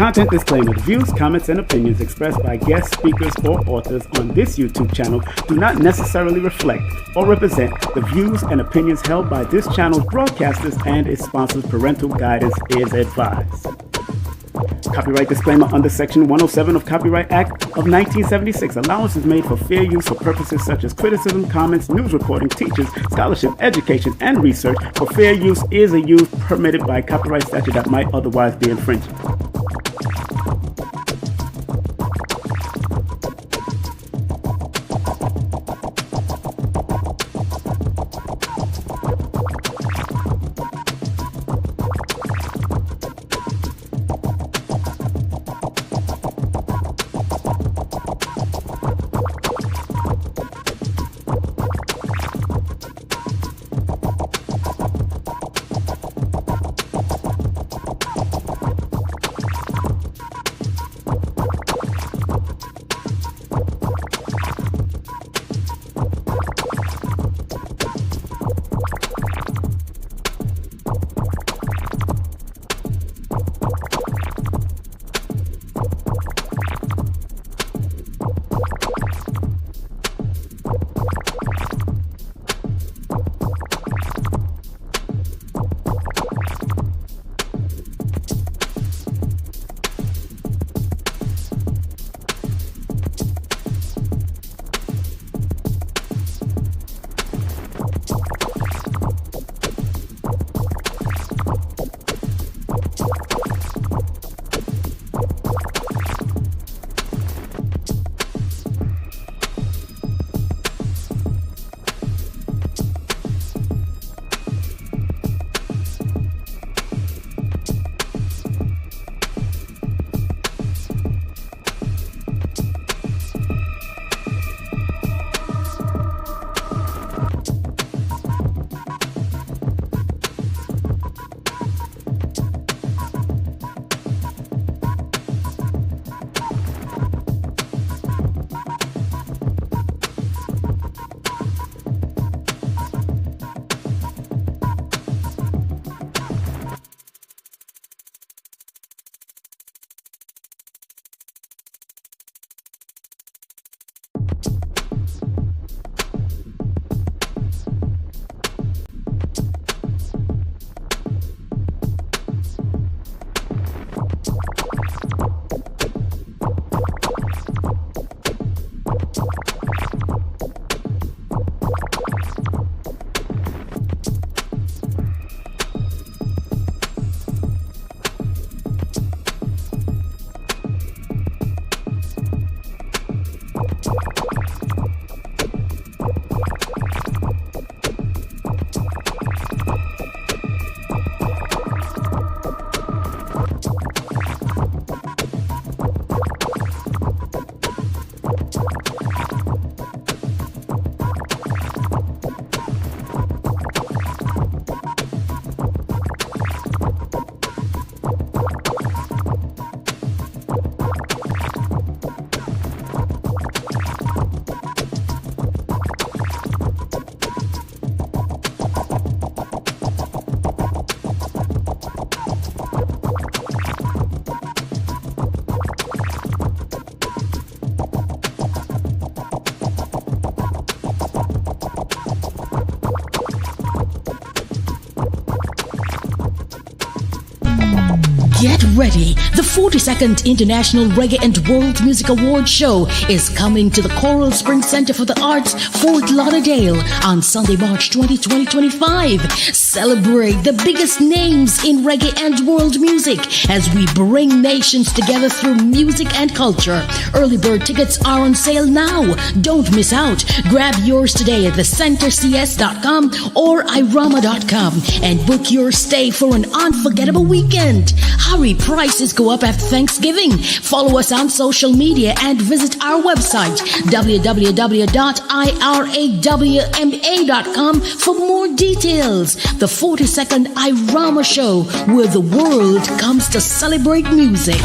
Content disclaimer. The views, comments, and opinions expressed by guest speakers or authors on this YouTube channel do not necessarily reflect or represent the views and opinions held by this channel's broadcasters and its sponsors. Parental guidance is advised. Copyright disclaimer under Section 107 of Copyright Act of 1976. Allowance is made for fair use for purposes such as criticism, comments, news reporting, teachers, scholarship, education, and research. For fair use is a use permitted by copyright statute that might otherwise be infringing. Get ready. The 42nd International Reggae and World Music Awards Show is coming to the Coral Springs Center for the Arts, Fort Lauderdale on Sunday, March 20, 2025. Celebrate the biggest names in reggae and world music as we bring nations together through music and culture. Early bird tickets are on sale now. Don't miss out. Grab yours today at thecentercs.com or irama.com and book your stay for an unforgettable weekend. Hurry, prices go up after Thanksgiving. Follow us on social media and visit our website, www.irawma.com for more details. The 42nd Irama Show, where the world comes to celebrate music.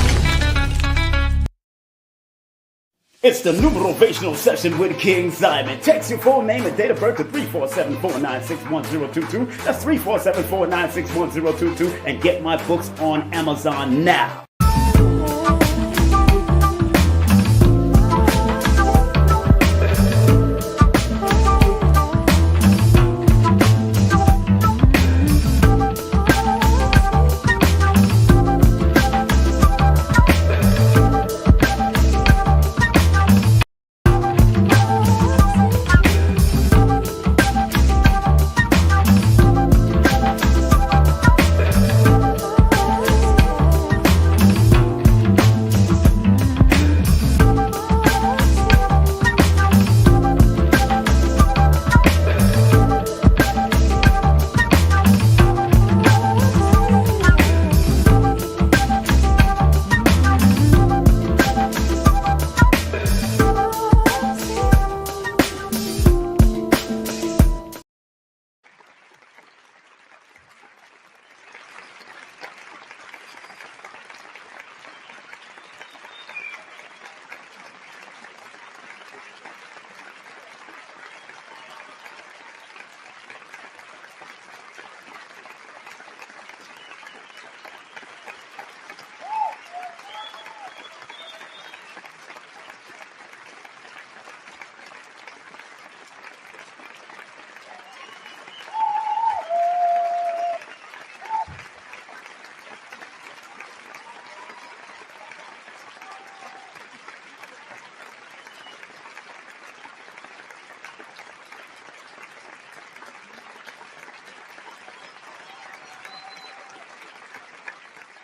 It's the numerovational session with King Simon. Text your full name and date of birth to 347-496-1022. That's 347-496-1022. And get my books on Amazon now.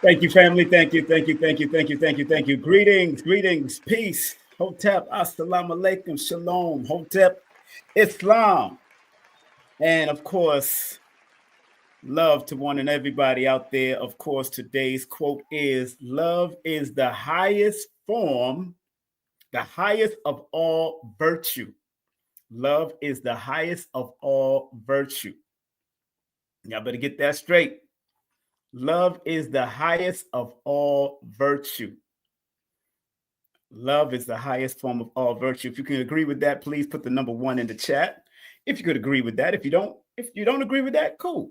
Thank you, family. Thank you, thank you, thank you, thank you, thank you, thank you. Greetings, greetings, peace. Hotep, assalamu alaikum, shalom, Hotep, Islam. And of course, love to one and everybody out there. Of course, today's quote is love is the highest form, the highest of all virtue. Love is the highest of all virtue. Y'all better get that straight. Love is the highest of all virtue. Love is the highest form of all virtue. If you can agree with that, please put the number 1 in the chat. If you could agree with that, if you don't agree with that, cool.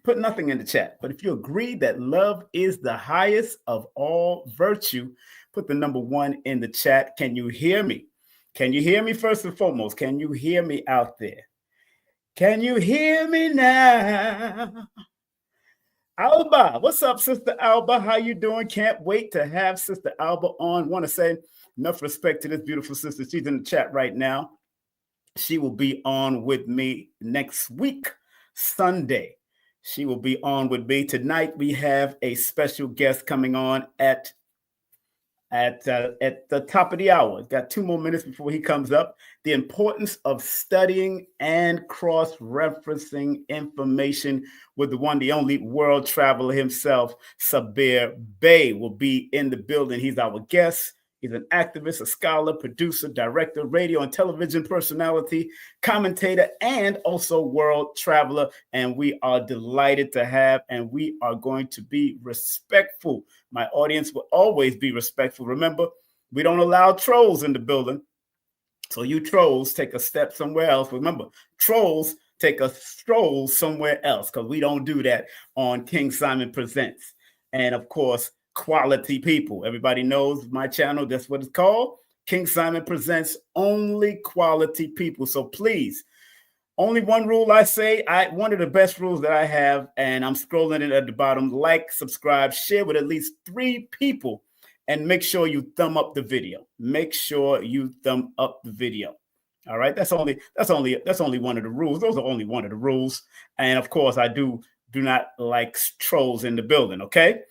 Put nothing in the chat. But if you agree that love is the highest of all virtue, put the number 1 in the chat. Can you hear me? Can you hear me first and foremost? Can you hear me out there? Can you hear me now? Alba, what's up, Sister Alba? How you doing? Can't wait to have Sister Alba on. Want to say enough respect to this beautiful sister. She's in the chat right now. She will be on with me next week, Sunday. She will be on with me. Tonight, we have a special guest coming on at the top of the hour. Got 2 more minutes before he comes up. The importance of studying and cross-referencing information with the one, the only world traveler himself, Sabir Bey, will be in the building. He's our guest. He's an activist, a scholar, producer, director, radio and television personality, commentator, and also world traveler. And we are delighted to have, and we are going to be respectful. My audience will always be respectful. Remember, we don't allow trolls in the building. So you trolls take a step somewhere else. Remember, trolls take a stroll somewhere else, because we don't do that on King Simon Presents. And of course, quality people. Everybody knows my channel. That's what it's called. King Simon Presents only quality people. So please, only one rule I say, one of the best rules that I have, and I'm scrolling it at the bottom: like, subscribe, share with at least 3 people, and make sure you thumb up the video. Make sure you thumb up the video. All right, that's only one of the rules. Those are only one of the rules. And of course, I do not like trolls in the building. Okay.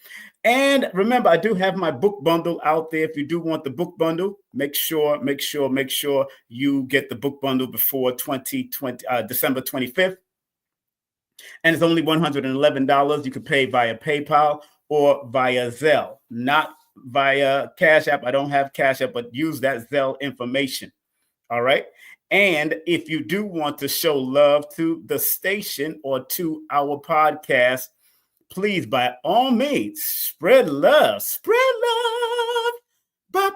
And remember, I do have my book bundle out there. If you do want the book bundle, make sure you get the book bundle before December 25th. And it's only $111. You can pay via PayPal or via Zelle, not via Cash App. I don't have Cash App, but use that Zelle information. All right. And if you do want to show love to the station or to our podcast, please, by all means, spread love. But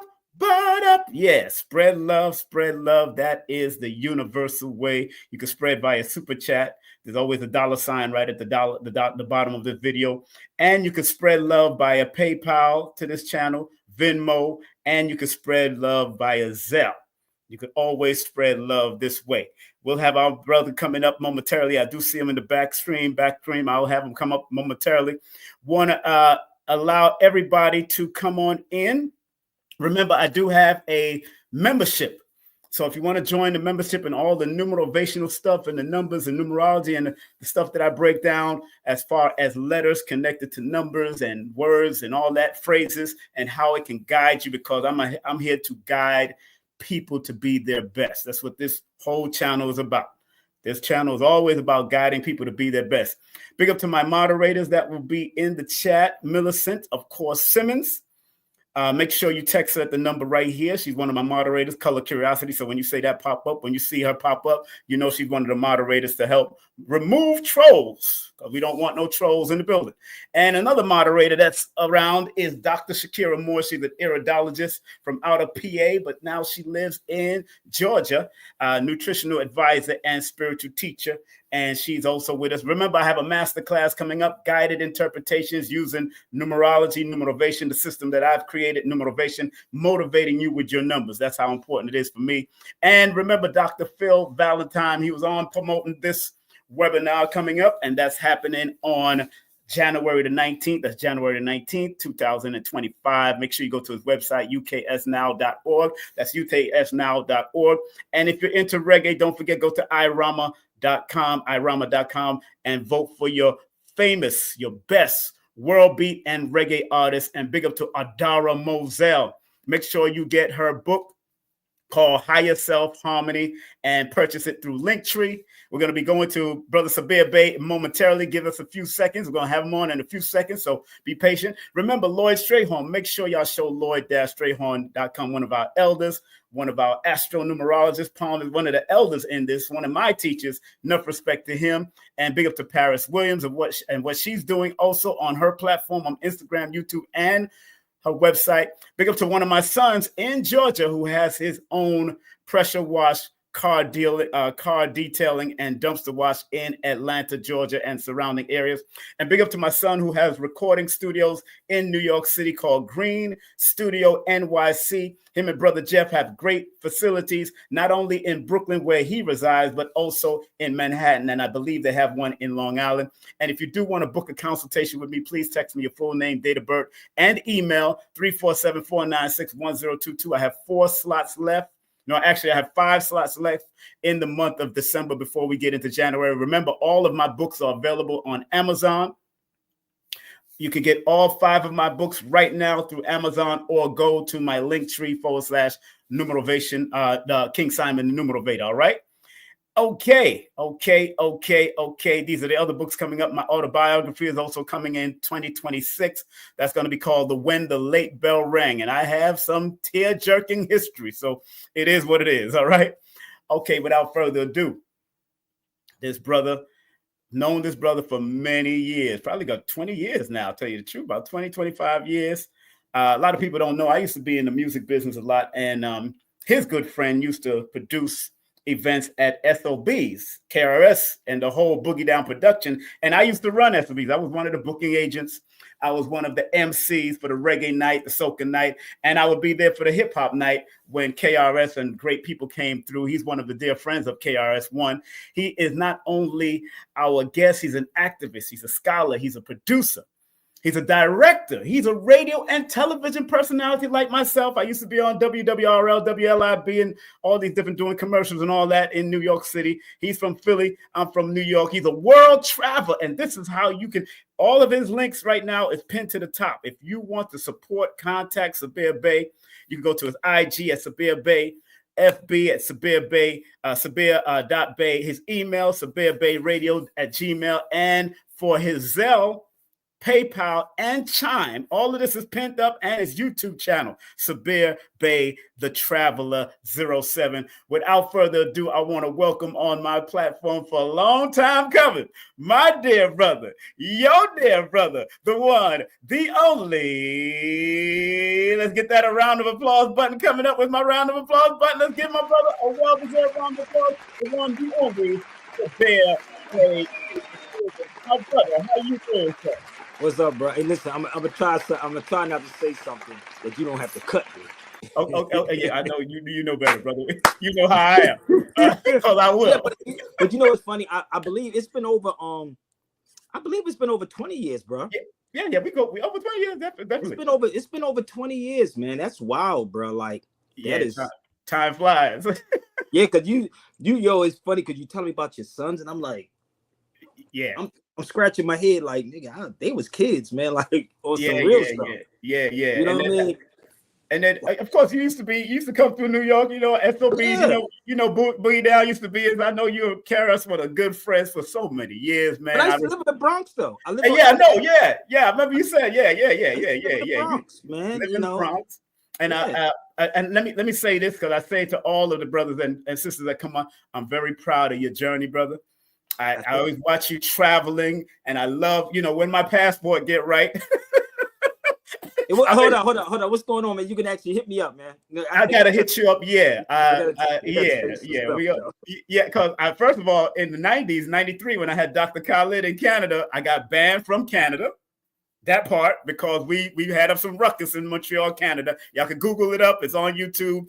up. Yeah, spread love. That is the universal way. You can spread via super chat. There's always a $sign right at the bottom of the video. And you can spread love via PayPal to this channel, Venmo, and you can spread love via Zelle. You can always spread love this way. We'll have our brother coming up momentarily. I do see him in the back stream. I'll have him come up momentarily. Want to allow everybody to come on in. Remember, I do have a membership. So if you want to join the membership and all the numerovational stuff and the numbers and numerology and the stuff that I break down as far as letters connected to numbers and words and all that, phrases, and how it can guide you, because I'm here to guide people to be their best. That's what this whole channel is about. This channel is always about guiding people to be their best. Big up to my moderators that will be in the chat. Millicent, of course, Simmons. Make sure you text her at the number right here. She's one of my moderators, Color Curiosity. So when you say that pop up, when you see her pop up, you know she's one of the moderators to help remove trolls, because we don't want no trolls in the building. And another moderator that's around is Dr. Shakira Moore. She's an iridologist from out of PA, but now she lives in Georgia, nutritional advisor and spiritual teacher. And she's also with us. Remember, I have a masterclass coming up, guided interpretations using numerology, numerovation, the system that I've created, numerovation, motivating you with your numbers. That's how important it is for me. And remember, Dr. Phil Valentine, he was on promoting this webinar coming up, and that's happening on January the 19th. That's January the 19th, 2025. Make sure you go to his website, uksnow.org. That's uksnow.org. And if you're into reggae, don't forget, go to irama.com, and vote for your best world beat and reggae artist. And big up to Adara Moselle. Make sure you get her book called Higher Self Harmony and purchase it through Linktree. We're going to be going to Brother Sabir Bey momentarily. Give us a few seconds. We're going to have him on in a few seconds, so be patient. Remember, Lloyd Strayhorn. Make sure y'all show Lloyd-Strayhorn.com, one of our elders, one of our astronumerologists. Palm is one of the elders in this, one of my teachers. Enough respect to him. And big up to Paris Williams and what she's doing also on her platform on Instagram, YouTube, and her website. Big up to one of my sons in Georgia who has his own pressure wash car detailing and dumpster wash in Atlanta, Georgia, and surrounding areas. And big up to my son who has recording studios in New York City called Green Studio NYC. Him and Brother Jeff have great facilities, not only in Brooklyn where he resides, but also in Manhattan. And I believe they have one in Long Island. And if you do want to book a consultation with me, please text me your full name, date of birth, and email 347-496-1022. I have 4 slots left. No, actually, I have 5 slots left in the month of December before we get into January. Remember, all of my books are available on Amazon. You can get all 5 of my books right now through Amazon or go to my Linktree /numerovation, the King Simon the Numerovator. All right. Okay. These are the other books coming up. My autobiography is also coming in 2026. That's going to be called When the Late Bell Rang. And I have some tear-jerking history. So it is what it is. All right. Okay. Without further ado, known this brother for many years, probably got 20 years now, I'll tell you the truth, about 20, 25 years. A lot of people don't know I used to be in the music business a lot. And his good friend used to produce events at SOBs, KRS, and the whole Boogie Down production. And I used to run SOBs. I was one of the booking agents. I was one of the MCs for the reggae night, the soca night, and I would be there for the hip hop night when KRS and great people came through. He's one of the dear friends of KRS-One. He is not only our guest, he's an activist, he's a scholar, he's a producer. He's a director. He's a radio and television personality like myself. I used to be on WWRL, WLIB, and all these different doing commercials and all that in New York City. He's from Philly. I'm from New York. He's a world traveler. And this is how you can, all of his links right now is pinned to the top. If you want to support, contact Sabir Bey. You can go to his IG at Sabir Bey, FB at Sabir Bey, Sabir.Bey, his email, SabirBeyRadio@gmail, and for his Zelle, PayPal, and Chime. All of this is pinned up, and his YouTube channel, Sabir Bey, the Traveler 07. Without further ado, I want to welcome on my platform for a long time coming, my dear brother, your dear brother, the one, the only. Let's get that a round of applause button coming up with my round of applause button. Let's give my brother a well-deserved round of applause. The one, the only, Sabir Bey. My brother, how you doing, sir? What's up, bro? Hey, listen, I'm gonna try not to say something that you don't have to cut me. Okay, yeah, I know you know better, brother. You know how I am. Because I will. Yeah, but you know what's funny? I believe it's been over 20 years, bro. Yeah, we over 20 years, definitely. It's been over 20 years, man. That's wild, bro. Like that is time flies. Yeah, because it's funny because you tell me about your sons, and I'm like, yeah. I'm scratching my head like, nigga, they was kids, man, like, or some real stuff. Yeah. You know what I mean? And then, of course, you used to come through New York, SOBs, Boogie Down used to be. I know you and Karis were good friends for so many years, man. But I used to live in the Bronx, though. I know. Yeah. I remember you said, yeah. Bronx, man. You live in the Bronx. And and let me say this, because I say to all of the brothers and sisters that come on, I'm very proud of your journey, brother. I always watch you traveling, and I love, when my passport get right. Hold on. What's going on, man? You can actually hit me up, man. I gotta hit you up. Yeah. Because first of all, in the 90s, 93, when I had Dr. Khalid in Canada, I got banned from Canada. That part, because we had some ruckus in Montreal, Canada. Y'all can Google it up. It's on YouTube.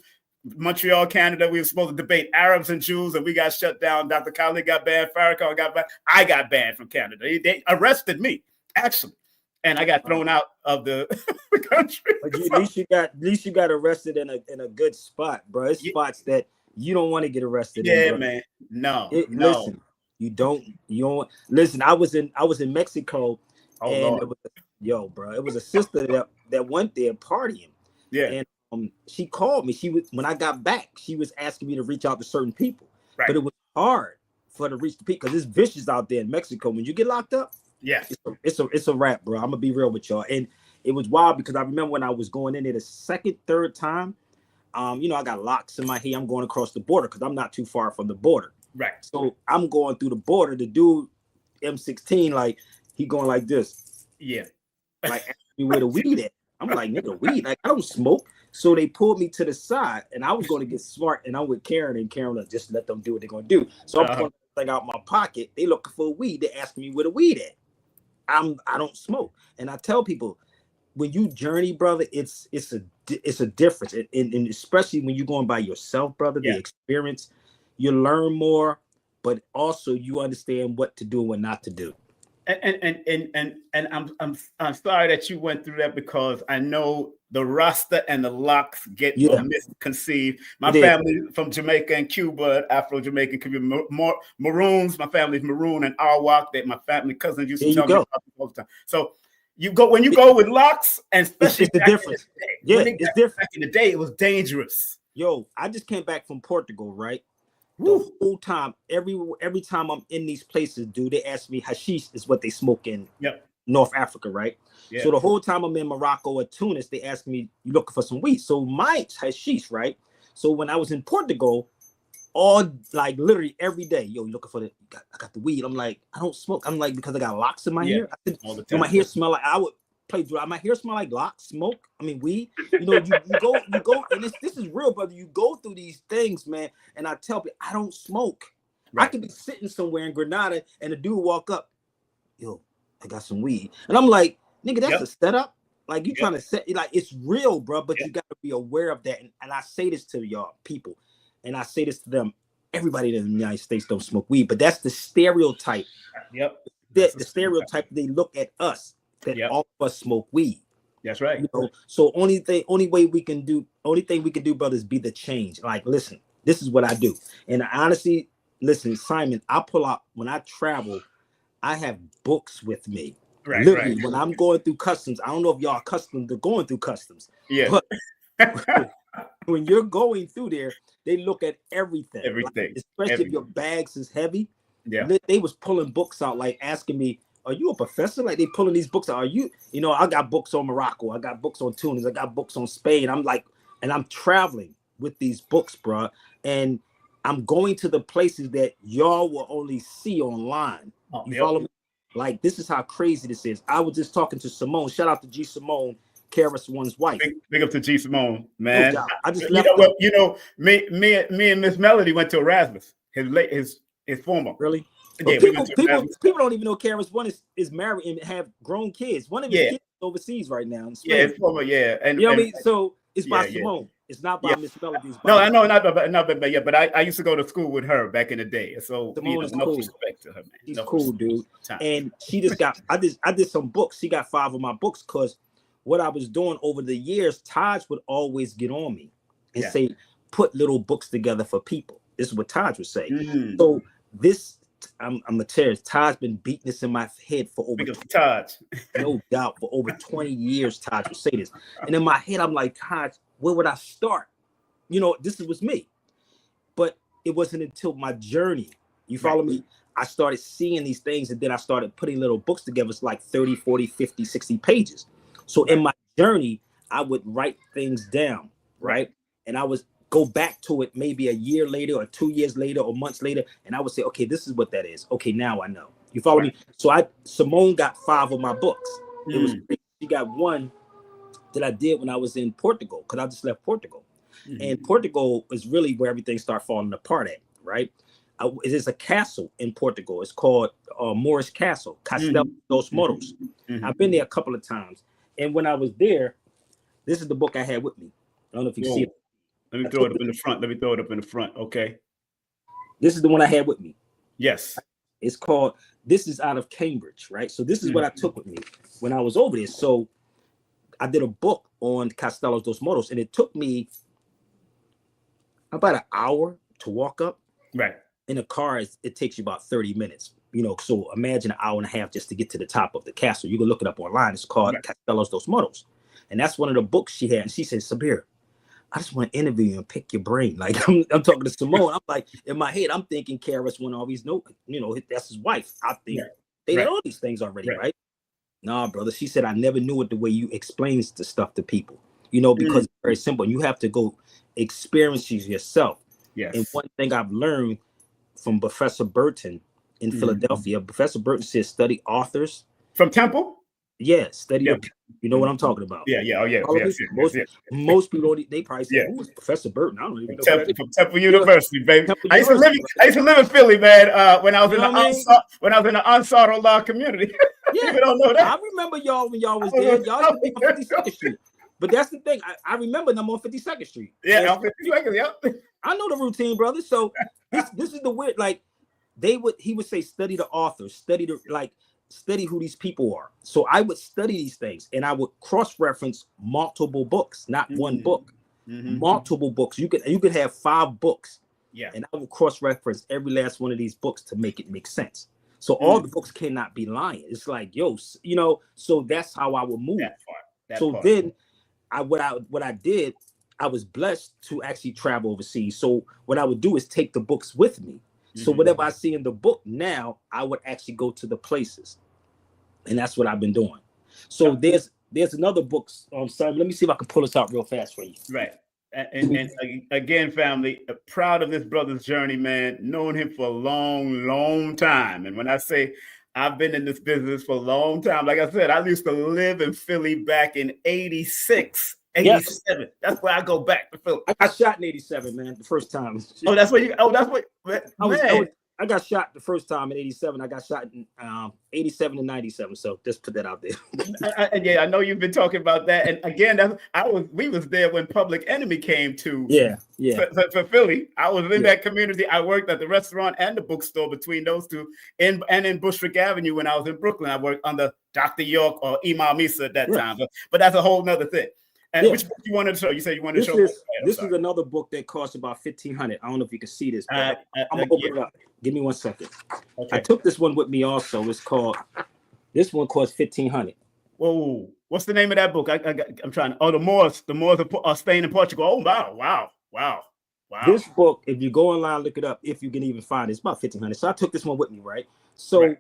Montreal, Canada. We were supposed to debate Arabs and Jews, and we got shut down. Dr. Khalid got banned. Farrakhan got banned. I got banned from Canada. They arrested me, actually, and I got thrown out of the country. But at least you got arrested in a good spot, bro. It's spots that you don't want to get arrested in. Yeah, man. No. Listen, you don't listen. I was in Mexico, Oh, and Lord. Yo, bro, it was a sister that went there partying. Yeah. And she called me. She was, when I got back, she was asking me to reach out to certain people. Right. But it was hard for her to reach the people because it's vicious out there in Mexico. When you get locked up, yes, it's a wrap, bro. I'm gonna be real with y'all. And it was wild because I remember when I was going in there the second, third time, you know, I got locks in my hair. I'm going across the border because I'm not too far from the border. Right. So I'm going through the border. The dude M16, like he going like this. Yeah. Like asking me where the weed at. I'm like, nigga, weed. Like I don't smoke. So they pulled me to the side, and I was going to get smart, and I'm with Karen, and Karen like, just let them do what they're going to do. So I'm pulling the thing out my pocket. They looking for weed. They asking me where the weed at. I don't smoke, and I tell people, when you journey, brother, it's a difference, and especially when you're going by yourself, brother. The experience, you learn more, but also you understand what to do and what not to do. And I'm sorry that you went through that because I know the Rasta and the locks get misconceived. My family from Jamaica and Cuba, Afro-Jamaican, Cuban, Maroons. My family's Maroon and Arawak. That my family cousins used to tell me all the time. So when you go with locks, and especially it's the difference. It's different. Back in the day, it was dangerous. Yo, I just came back from Portugal, right? The whole time, every time I'm in these places, dude, they ask me hashish is what they smoke in North Africa, right? Yeah. So the whole time I'm in Morocco or Tunis, they ask me, you looking for some weed? So my hashish, right? So when I was in Portugal, like literally every day, yo, you looking for I got the weed. I'm like, I don't smoke. I'm like, because I got locks in my hair. All the time. My hair smell like, I would play through. My hair smell like locks, smoke. I mean, weed. You know, you go, and this is real, brother. You go through these things, man. And I tell people, I don't smoke. Right. I could be sitting somewhere in Grenada, and a dude walk up, yo, I got some weed, and I'm like, nigga, that's a setup. Like you trying to set, like it's real, bro. But you got to be aware of that. And I say this to y'all, people, and I say this to them. Everybody in the United States don't smoke weed, but that's the stereotype. The stereotype. They look at us. That all of us smoke weed. That's right. You know, so only thing we can do, brother, is be the change. Like, listen, this is what I do. And honestly, listen, Simon, I pull out when I travel, I have books with me. Right. Literally, when I'm going through customs, I don't know if y'all accustomed to going through customs. Yeah. But when you're going through there, they look at everything. Everything. Like, especially if your bags is heavy. Yeah. They was pulling books out, like asking me, are you a professor? Like they pulling these books out. Are you, I got books on Morocco. I got books on Tunis. I got books on Spain. I'm like, and I'm traveling with these books, bro. And I'm going to the places that y'all will only see online. You follow me? Like, this is how crazy this is. I was just talking to Simone. Shout out to G Simone, Karis One's wife. Big up to G Simone, man. No, I just left. Me and Miss Melody went to Erasmus. His former. Really? Yeah, people don't even know Karis One is married and have grown kids. One of his kids is overseas right now. In Spain. His former, and you know what I mean. So it's by Simone. It's not by Miss Melody's. No, I know, not but I used to go to school with her back in the day. So Simone is no cool. respect to her, man. She's cool, dude. And she just got. I did some books. She got 5 of my books because what I was doing over the years, Taj would always get on me and say, "Put little books together for people." This is what Taj would say. So this. I'm gonna tell you, Taj been beating this in my head for over no doubt for over 20 years. Taj would say this, and in my head, I'm like, Taj, where would I start? This was me, but it wasn't until my journey. You follow me? I started seeing these things, and then I started putting little books together. It's like 30, 40, 50, 60 pages. So in my journey, I would write things down, right? And I was go back to it maybe a year later or 2 years later or months later, and I would say, okay, this is what that is. Okay, now I know. You follow me? So Simone got 5 of my books. It was great. She got one that I did when I was in Portugal, because I just left Portugal. And Portugal is really where everything started falling apart at, right? It is a castle in Portugal. It's called Moorish Castle, Castelo dos Moros. I've been there a couple of times. And when I was there, this is the book I had with me. I don't know if you can see it. Let me throw it up in the front. Okay. This is the one I had with me. Yes. It's called, this is out of Cambridge, right? So this is what I took with me when I was over there. So I did a book on Castelo dos Moros, and it took me about an hour to walk up. Right. In a car, it takes you about 30 minutes. You know, so imagine an hour and a half just to get to the top of the castle. You can look it up online. It's called Castelos dos Moros. And that's one of the books she had. And she said, Sabir, I just want to interview you and pick your brain. Like I'm talking to Simone. I'm like, in my head, I'm thinking Karis won all these notes. You know, that's his wife. I think they know all these things already, right? Nah, brother. She said, I never knew it the way you explain the stuff to people. You know, because it's very simple. You have to go experience it yourself. Yes. And one thing I've learned from Professor Burton in Philadelphia, Professor Burton says study authors. From Temple? Yeah, study the, you know what I'm talking about. Yeah. Oh, yeah. Most people, they probably say, who is Professor Burton? I don't even know. From Temple University, baby. I used to live in Philly, man, when I was in the unsought law community. Yeah. People don't know that. I remember y'all when y'all was there. Y'all used to be on 52nd Street. But that's the thing. I remember them on 52nd Street. Yeah, on 52nd, yep. I know the routine, brother. So this is the weird, like, he would say, study the authors, study who these people are. So I would study these things and I would cross-reference multiple books, not one book, multiple books. You could have 5 books. Yeah. And I would cross-reference every last one of these books to make it make sense. So all the books cannot be lying. It's like, yo, you know, so that's how I would move. Then what I did, I was blessed to actually travel overseas. So what I would do is take the books with me. So whatever I see in the book now, I would actually go to the places. And that's what I've been doing. So there's another book. Sorry, let me see if I can pull this out real fast for you. Right. And again, family, proud of this brother's journey, man. Knowing him for a long, long time. And when I say I've been in this business for a long time, like I said, I used to live in Philly back in 86. 87. Yes. That's where I go back to Philly. I got shot in 87, man, the first time. I got shot the first time in 87. I got shot in 87 and 97. So just put that out there. I know you've been talking about that. And again, we was there when Public Enemy came to for Philly. I was in that community. I worked at the restaurant and the bookstore between those two, and in Bushwick Avenue when I was in Brooklyn. I worked under Dr. York or Imam Isa at that time. But that's a whole nother thing. And which book you wanted to show? You said you wanted to show. This is another book that costs about $1,500. I don't know if you can see this. But I'm gonna open it up. Give me 1 second. Okay. I took this one with me also. This one costs $1,500. Whoa! What's the name of that book? I'm trying. The Moors of Spain and Portugal. Oh wow! This book, if you go online, look it up. If you can even find it, it's about $1,500. So I took this one with me, right? So.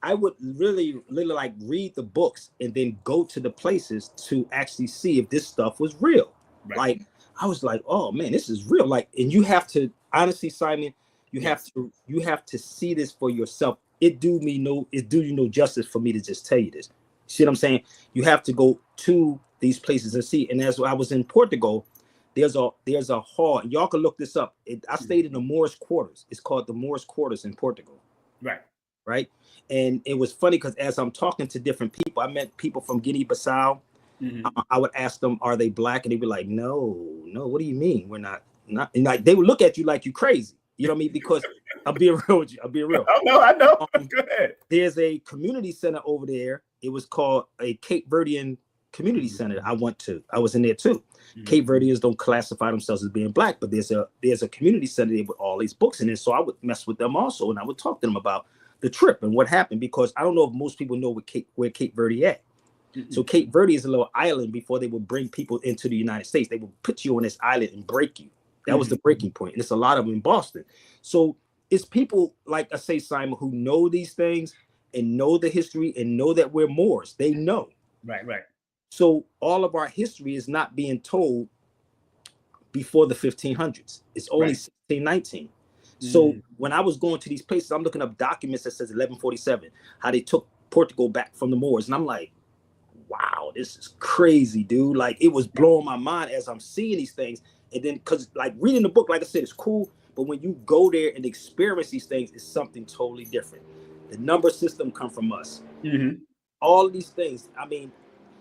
I would really like read the books and then go to the places to actually see if this stuff was real. Right. Like I was like, oh man, this is real. Like, and you have to honestly, Simon, you have to see this for yourself. It do you no justice for me to just tell you this. See what I'm saying? You have to go to these places and see. And as I was in Portugal, there's a hall. Y'all can look this up. I stayed in the Moorish Quarters. It's called the Moorish Quarters in Portugal. Right. And it was funny because as I'm talking to different people, I met people from Guinea-Bissau. I would ask them, are they black? And they'd be like, no, what do you mean? We're not. And like they would look at you like you crazy. You know what I mean? Because I'll be real with you. I know. Go ahead. There's a community center over there. It was called a Cape Verdean community center. I was in there too. Cape Verdeans don't classify themselves as being black, but there's a community center there with all these books in it. So I would mess with them also, and I would talk to them about the trip and what happened, because I don't know if most people know where Cape Verde at. So Cape Verde is a little island before they would bring people into the United States. They would put you on this island and break you. That was the breaking point. And it's a lot of them in Boston. So it's people like I say, Simon, who know these things and know the history and know that we're Moors. They know. Right. So all of our history is not being told before the 1500s. It's only 1619. So when I was going to these places, I'm looking up documents that says 1147, how they took Portugal back from the Moors. And I'm like, wow, this is crazy, dude. Like it was blowing my mind as I'm seeing these things. And then because like reading the book, like I said, it's cool. But when you go there and experience these things, it's something totally different. The number system come from us. All of these things. I mean,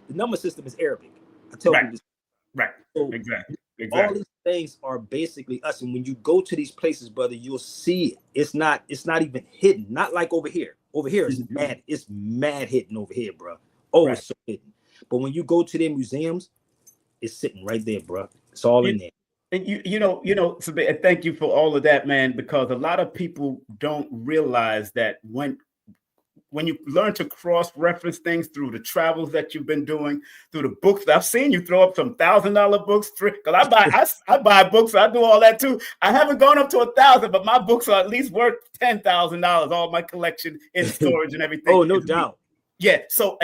the number system is Arabic. I tell you this. Right. So exactly. All these things are basically us. And when you go to these places, brother, you'll see it. It's not even hidden. Not like over here. Over here, it's mad. It's mad hidden over here, bro. It's so hidden. But when you go to their museums, it's sitting right there, bro. It's all in there. And Sabir, and thank you for all of that, man, because a lot of people don't realize that when you learn to cross-reference things through the travels that you've been doing, through the books, I've seen you throw up some $1,000 books, because I buy books, I do all that too. I haven't gone up to 1,000, but my books are at least worth $10,000. All my collection in storage and everything. Oh, no doubt. Yeah. So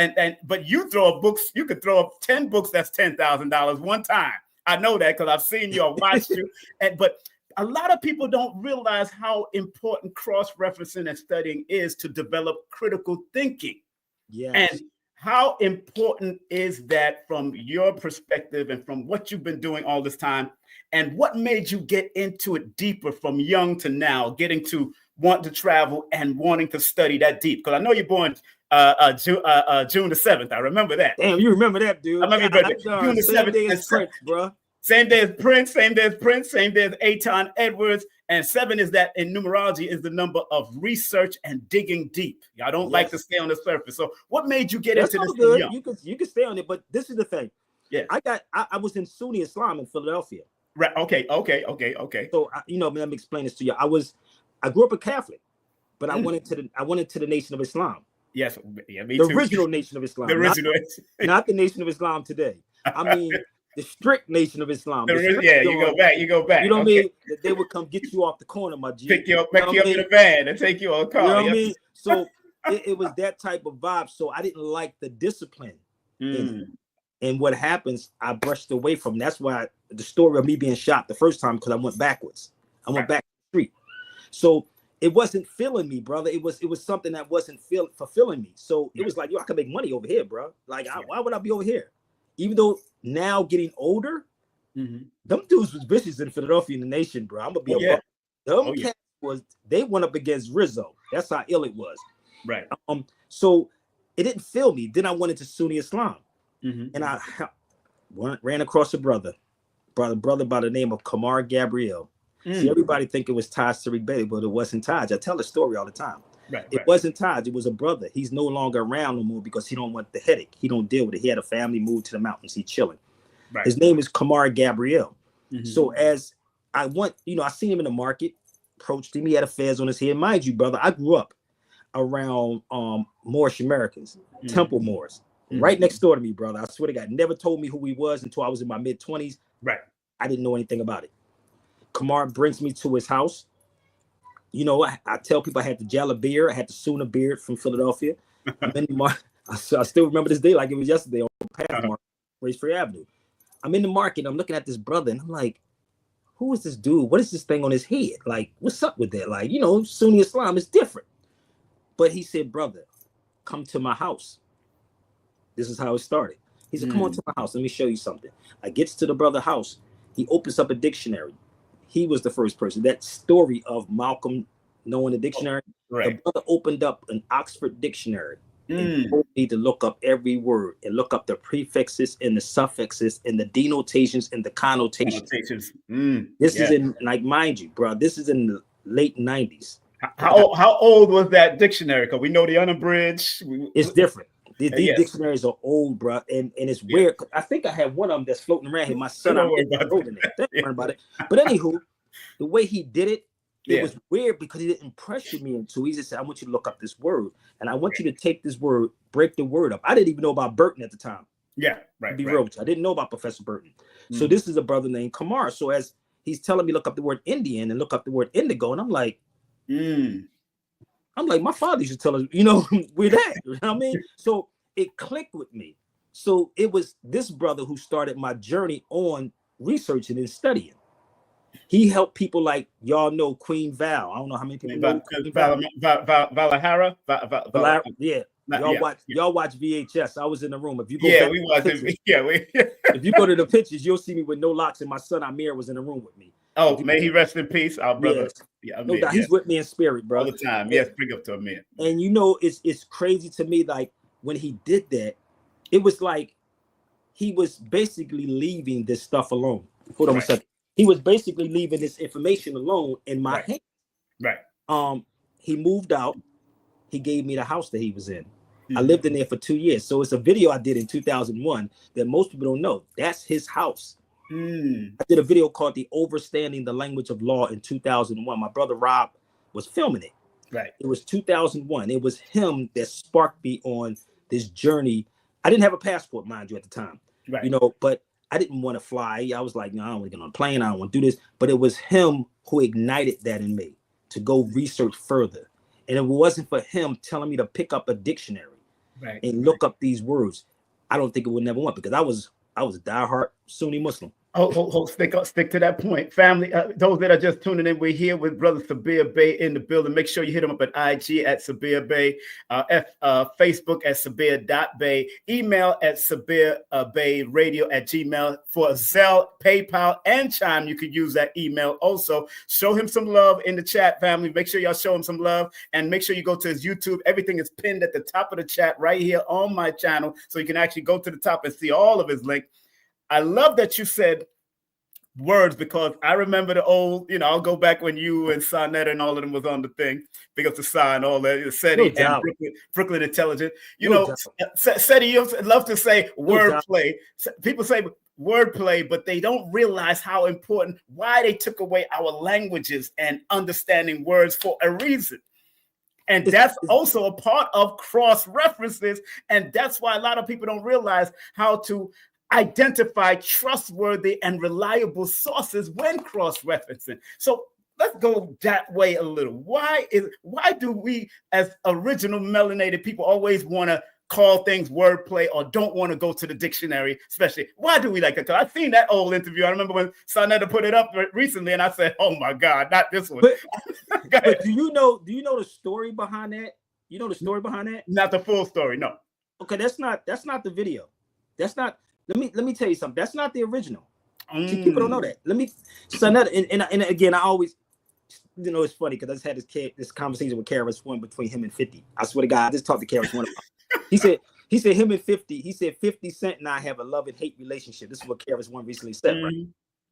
but you throw up books, you could throw up 10 books that's $10,000 one time. I know that because I've seen you, I've watched you. But a lot of people don't realize how important cross-referencing and studying is to develop critical thinking. Yes. And how important is that from your perspective and from what you've been doing all this time? And what made you get into it deeper from young to now, getting to want to travel and wanting to study that deep? Because I know you're born June the 7th. I remember that. Damn, you remember that, dude. I remember your birthday. June the 7th. Day as Prince, bro. Same day as Prince, same day as Aton Edwards. And 7 is that in numerology is the number of research and digging deep. I don't like to stay on the surface. So what made you get into this? Good. You can stay on it, but this is the thing. Yeah. I was in Sunni Islam in Philadelphia. Right. Okay. So let me explain this to you. I grew up a Catholic, but I went into the Nation of Islam. Yes, yeah, me the too. Original Nation of Islam. The original, not the Nation of Islam today. I mean, the strict Nation of Islam. You go back. You know what I mean? That they would come get you off the corner, my G. Pick you up in the van and take you on a car. You know what I mean? So it was that type of vibe. So I didn't like the discipline. And what happens, I brushed away from. That's why the story of me being shot the first time, because I went backwards. I went back to the street. So it wasn't filling me, brother. It was something that wasn't fulfilling me. So it was like, I can make money over here, bro. Like, why would I be over here? Even though now getting older, them dudes was vicious in Philadelphia in the Nation, bro. I'm gonna be cats they went up against Rizzo. That's how ill it was. Right. So it didn't fill me. Then I went into Sunni Islam, and I ran across a brother by the name of Kamar Gabriel. See, everybody think it was Taj Sabir Bey, but it wasn't Taj. I tell the story all the time. It wasn't Taj. It was a brother. He's no longer around no more because he don't want the headache. He don't deal with it. He had a family, moved to the mountains. He's chilling. His name is Kamar Gabriel. So as I went, I seen him in the market, approached him. He had affairs on his head. Mind you, brother, I grew up around Moorish Americans, Temple Moors, right next door to me, brother. I swear to God, never told me who he was until I was in my mid-20s. I didn't know anything about it. Kamar brings me to his house. I tell people I had the Jala beard. I had the Suna beard from Philadelphia. I still remember this day like it was yesterday on Pathmark, Racefree Avenue. I'm in the market. I'm looking at this brother, and I'm like, who is this dude? What is this thing on his head? Like, what's up with that? Like, Sunni Islam is different. But he said, brother, come to my house. This is how it started. He said, come on to my house. Let me show you something. I gets to the brother's house. He opens up a dictionary. He was the first person. That story of Malcolm knowing the dictionary. The brother opened up an Oxford dictionary and told me to look up every word and look up the prefixes and the suffixes and the denotations and the connotations. This is in, like, mind you, bro, this is in the late 90s. How old was that dictionary? Because we know the unabridged. It's different. These dictionaries are old, bro, and it's weird. I think I have one of them that's floating around here. My son, I'm holding it. Don't worry about it. But anywho, the way he did it, it was weird because he didn't pressure me into. He just said, "I want you to look up this word, and I want you to take this word, break the word up." I didn't even know about Burton at the time. To be real with you, I didn't know about Professor Burton. So this is a brother named Kamar. So as he's telling me look up the word Indian and look up the word indigo, and I'm like, my father used to tell us, we're that. You know what I mean? So it clicked with me. So it was this brother who started my journey on researching and studying. He helped people like y'all know Queen Val. I don't know how many people know Queen Val. Valahara. Y'all watch VHS. I was in the room. If you go back we watched it. If you go to the pictures, you'll see me with no locks, and my son Amir was in the room with me. Oh, may he rest in peace, our brother. Amir, he's with me in spirit, bro. All the time. Yes, bring up to Amir. And it's crazy to me, like when he did that, it was like he was basically leaving this stuff alone. Hold on a second. He was basically leaving this information alone in my hand. He moved out. He gave me the house that he was in. I lived in there for 2 years. So it's a video I did in 2001 that most people don't know. That's his house. I did a video called The Overstanding the Language of Law in 2001. My brother Rob was filming it. Right. It was 2001. It was him that sparked me on this journey. I didn't have a passport, mind you, at the time. Right. You know, but I didn't want to fly. I was like, no, I don't want to get on a plane. I don't want to do this. But it was him who ignited that in me to go research further. And if it wasn't for him telling me to pick up a dictionary and look up these words, I don't think it would never went, because I was a diehard Sunni Muslim. Stick to that point. Family, those that are just tuning in, we're here with Brother Sabir Bey in the building. Make sure you hit him up at IG at Sabir Bey, Facebook at Sabir.Bey, email at SabirBeyRadio@gmail. For Zelle, PayPal, and Chime, you could use that email also. Show him some love in the chat, family. Make sure y'all show him some love, and make sure you go to his YouTube. Everything is pinned at the top of the chat right here on my channel, so you can actually go to the top and see all of his links. I love that you said words, because I remember the old, I'll go back when you and Sonetta and all of them was on the thing, big up to Sa and all that, SETI and Brooklyn Intelligent. SETI used to love to say wordplay. People say wordplay, but they don't realize how important, why they took away our languages and understanding words for a reason. And that's also a part of cross references. And that's why a lot of people don't realize how to identify trustworthy and reliable sources when cross-referencing. So let's go that way a little. Why do we, as original melanated people, always want to call things wordplay or don't want to go to the dictionary? Especially, why do we like that? I've seen that old interview. I remember when Sonetta put it up recently, and I said, "Oh my God, not this one." But do you know the story behind that? You know the story behind that? Not the full story, no. Okay, that's not the video. That's not. Let me tell you something. That's not the original. See, people don't know that. Sonetta, and again, I always, it's funny because I just had this conversation with KRS-One between him and 50. I swear to God, I just talked to KRS-One about it. He said him and 50. He said 50 Cent and I have a love and hate relationship. This is what KRS-One recently said, right?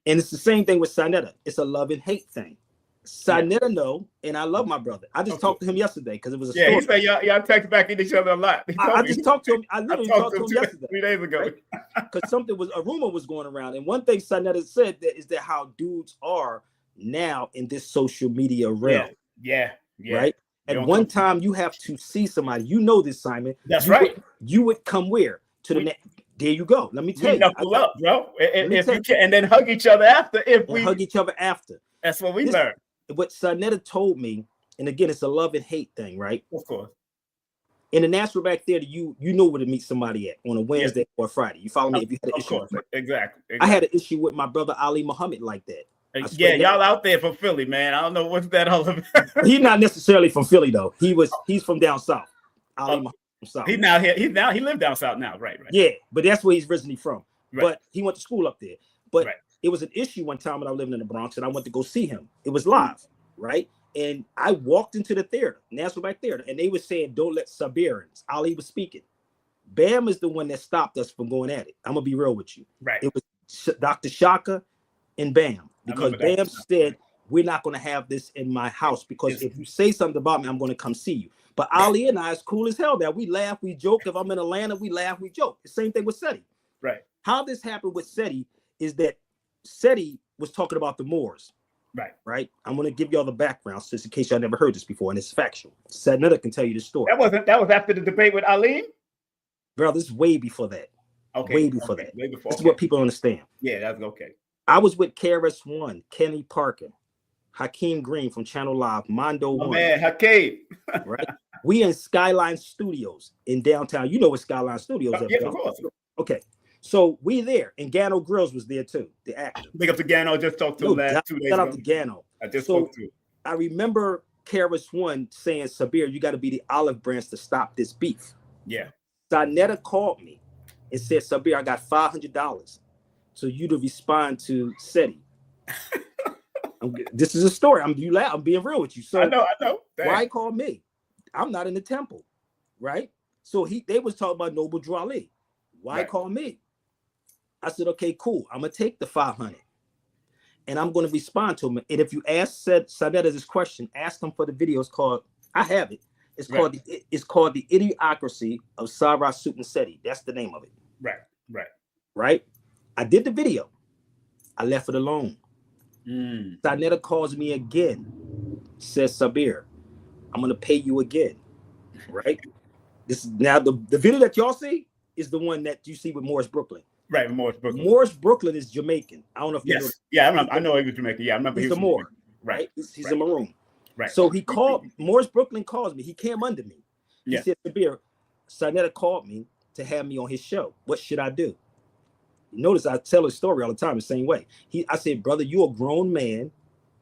And it's the same thing with Sonetta. It's a love and hate thing. Sonetta know, and I love my brother. I just talked to him yesterday because it was a story. He said y'all text back at each other a lot. I just talked to him. I literally talked to him yesterday, 3 days ago, because a rumor was going around, and one thing Sonetta said is that how dudes are now in this social media realm. Yeah. Right. At one time, you have to see somebody. You know this, Simon. That's right. You would come where to the next. There you go. Let me tell you. Knuckle up, bro. If you can, and then hug each other after. Hug each other after. That's what we learned. What Sonetta told me, and again, it's a love and hate thing, right? Of course. In the National Back Theater, you know where to meet somebody at on a Wednesday or a Friday. You follow me? If you had an issue, course. Exactly. I had an issue with my brother Ali Muhammad like that. Yeah, y'all out there from Philly, man. I don't know what's that all about. He's not necessarily from Philly though. He's from down south. Ali Muhammad from south. He's now here. He lived down south now, right? Yeah, but that's where he's originally from. Right. But he went to school up there. But it was an issue one time when I was living in the Bronx, and I went to go see him. It was live, right? And I walked into the theater, National Back Theater, and they were saying, "Don't let Sabirians." Ali was speaking. Bam is the one that stopped us from going at it. I'm gonna be real with you. Right. It was Dr. Shaka and Bam, because Bam said, "We're not gonna have this in my house because if you say something about me, I'm gonna come see you." But Ali and I is cool as hell. That we laugh, we joke. If I'm in Atlanta, we laugh, we joke. The same thing with SETI. Right. How this happened with SETI is that SETI was talking about the Moors. Right. I'm going to give y'all the background, just in case y'all never heard this before, and it's factual. Sonetta can tell you the story. That was after the debate with Ali? Bro, this is way before that. Okay. Way before that. Way before. This is what people understand. Yeah, that's okay. I was with KRS-One, Kenny Parker, Hakeem Green from Channel Live, Mondo One. Man, Hakeem. Right. We in Skyline Studios in downtown. You know what Skyline Studios is. Yeah, of course. Okay. So we there, and Gano Grills was there too, the actor. Big up to Gano. Just talked to him last 2 days ago. Shout out to Gano. I just spoke to him. I remember KRS-One saying, "Sabir, you got to be the olive branch to stop this beef." Yeah. Sonetta called me and said, "Sabir, I got $500 so you to respond to SETI." This is a story. I'm being real with you. So I know. Damn. Why call me? I'm not in the temple, right? So they was talking about Noble Drew Ali. Why call me? I said, okay, cool. I'm gonna take the 500, and I'm gonna respond to him. And if you ask Sonetta this question, ask him for the video. It's called. I have it. It's called the Idiocracy of Sarah Suit and SETI. That's the name of it. Right. I did the video. I left it alone. Sanetta calls me again, says, Sabir, I'm gonna pay you again, right? This is now the video that y'all see is the one that you see with Morris Brooklyn. Right, Morris Brooklyn. Morris Brooklyn is Jamaican. I don't know if you know. Yeah, I know he was Jamaican. Yeah, I remember he's a Moor. Right. He's a Maroon. Right. So he called, Morris Brooklyn calls me. He came under me. He said, Sabir, Sanetta called me to have me on his show. What should I do? You notice I tell his story all the time the same way. I said, brother, you're a grown man.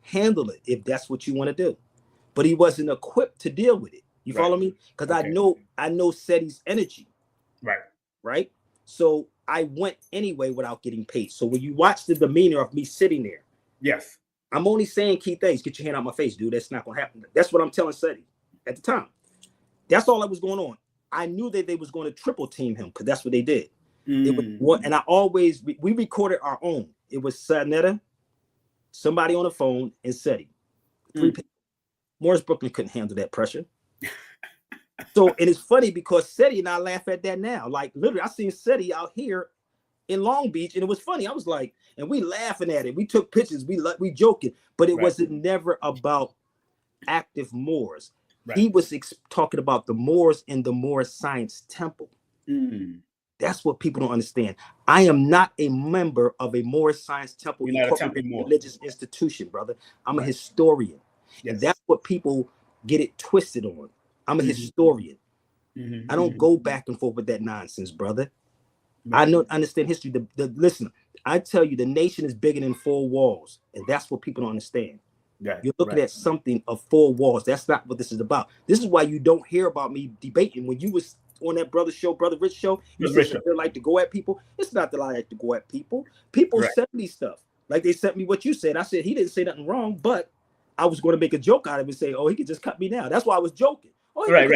Handle it if that's what you want to do. But he wasn't equipped to deal with it. You follow me? Because I know Seti's energy. Right. So I went anyway without getting paid. So when you watch the demeanor of me sitting there, I'm only saying key things. Get your hand out my face, dude. That's not gonna happen. That's what I'm telling Seti at the time. That's all that was going on. I knew that they was going to triple team him because that's what they did. It was one, and I always we recorded our own. It was Sanetta, somebody on the phone, and Seti. 3 people. Morris Brooklyn couldn't handle that pressure. So, and it's funny because Seti and I laugh at that now. Like literally, I seen Seti out here in Long Beach, and it was funny. I was like, and we laughing at it. We took pictures. We joking, but it wasn't never about active Moors. He was talking about the Moors in the Moor Science Temple. That's what people don't understand. I am not a member of a Moor Science Temple religious institution, brother. I'm a historian. And that's what people get it twisted on. I'm a historian. I don't go back and forth with that nonsense, brother. I understand history. Listen, I tell you, the nation is bigger than 4 walls, and that's what people don't understand. You're looking at something of 4 walls. That's not what this is about. This is why you don't hear about me debating. When you was on that Brother Rich show, you said they like to go at people. It's not that I like to go at people. People sent me stuff. Like they sent me what you said. I said he didn't say nothing wrong, but I was going to make a joke out of it and say, oh, he could just cut me now. That's why I was joking. Oh, right.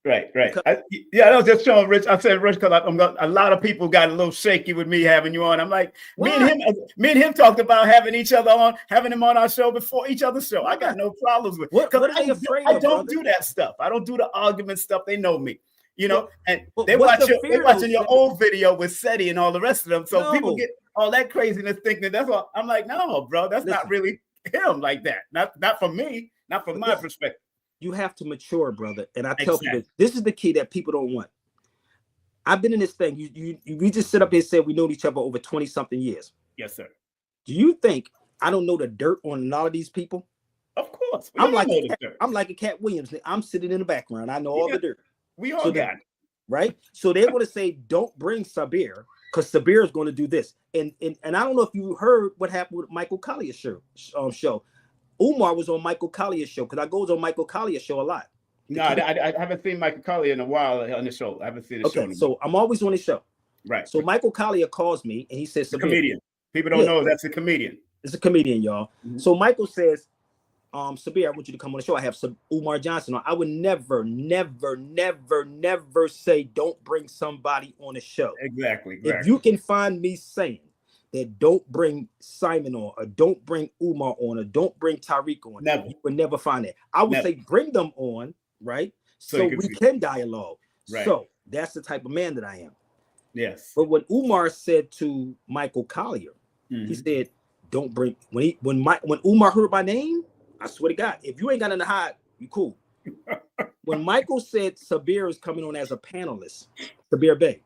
I was just showing Rich. I said Rich because a lot of people got a little shaky with me having you on. I'm like, me and him talked about having each other on, having him on our show before each other's show. I got no problems with. What are they afraid of? I don't do that stuff. I don't do the argument stuff. They know me, you know. And they watching your old video with Seti and all the rest of them. So people get all that craziness thinking that's all. I'm like, no, bro, that's not really him like that. Not from me. Not from my perspective. You have to mature, brother. And I tell people, this is the key that people don't want. I've been in this thing. We just sit up here and say we know each other over 20-something years. Yes, sir. Do you think I don't know the dirt on a lot of these people? Of course. I'm like a Cat Williams. I'm sitting in the background. I know all the dirt. We all got it. Right? So they're going to say, don't bring Sabir because Sabir is going to do this. And I don't know if you heard what happened with Michael Collier's show. Umar was on Michael Collier's show because I goes on Michael Collier's show a lot. No, I haven't seen Michael Collier in a while on the show. I haven't seen the show. Okay, so I'm always on his show. Right. So Michael Collier calls me and he says, comedian. People don't know that's a comedian. It's a comedian, y'all. So Michael says, Sabir, I want you to come on the show. I have Umar Johnson on. I would never say don't bring somebody on the show. Exactly. If you can find me saying that don't bring Simon on, or don't bring Umar on, or don't bring Tariq on, you would never find that. I would say bring them on, right? So we can dialogue. Right. So that's the type of man that I am. Yes. But when Umar said to Michael Collier, he said, don't bring, when Umar heard my name, I swear to God, if you ain't got nothing to hide, you cool. When Michael said Sabir is coming on as a panelist, Sabir Bey,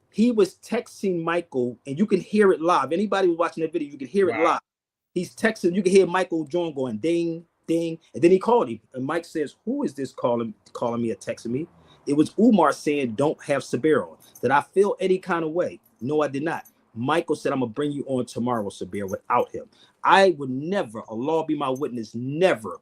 he was texting Michael, and you can hear it live. Anybody who's watching that video, you can hear it live. He's texting, you can hear Michael John going ding, ding, and then he called him. And Mike says, who is this calling me or texting me? It was Umar saying, don't have Sabir on. Did I feel any kind of way? No, I did not. Michael said, I'm going to bring you on tomorrow, Sabir, without him. I would never, Allah be my witness, never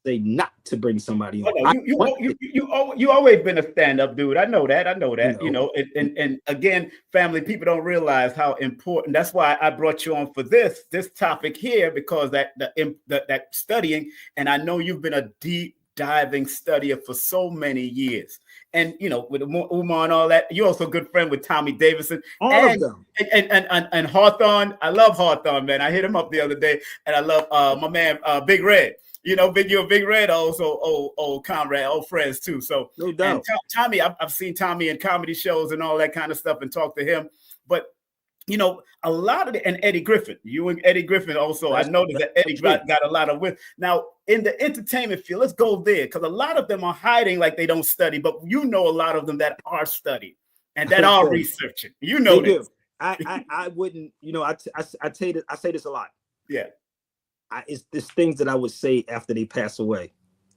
say not to bring somebody on. You always been a stand-up dude. I know that. You know, and again, family, people don't realize how important. That's why I brought you on for this topic here, because that studying, and I know you've been a deep diving studier for so many years. And you know, with Umar and all that, you're also a good friend with Tommy Davidson. All of them. And Hawthorne. I love Hawthorne, man. I hit him up the other day, and I love my man Big Red. You know, you're Big Red, also old comrade, old friends too. So no doubt. Tommy, I've seen Tommy in comedy shows and all that kind of stuff, and talked to him. But you know, a lot of and Eddie Griffin, you and Eddie Griffin also, I noticed that Eddie got a lot of with. Now, in the entertainment field, let's go there, because a lot of them are hiding like they don't study, but you know a lot of them that are studying and that are researching. You know this. I wouldn't, you know, I say this a lot. Yeah. It's this things that I would say after they pass away.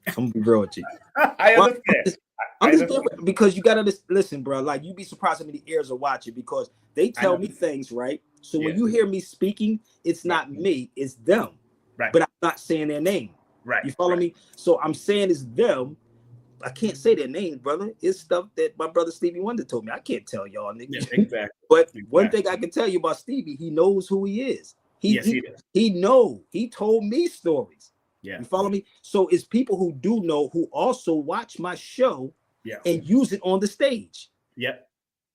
I'm gonna be real with you. I understand. I'm just different because you gotta listen, bro. Like, you'd be surprised how many ears are watching, because they tell me things, right? So when you hear me speaking, it's not me, it's them. Right. But I'm not saying their name. Right. You follow me? So I'm saying it's them. I can't say their name, brother. It's stuff that my brother Stevie Wonder told me. I can't tell y'all, nigga. Yeah, exactly. But one thing I can tell you about Stevie, he knows who he is. He does. He told me stories. Yeah. You follow me? So it's people who do know, who also watch my show and use it on the stage. Yep.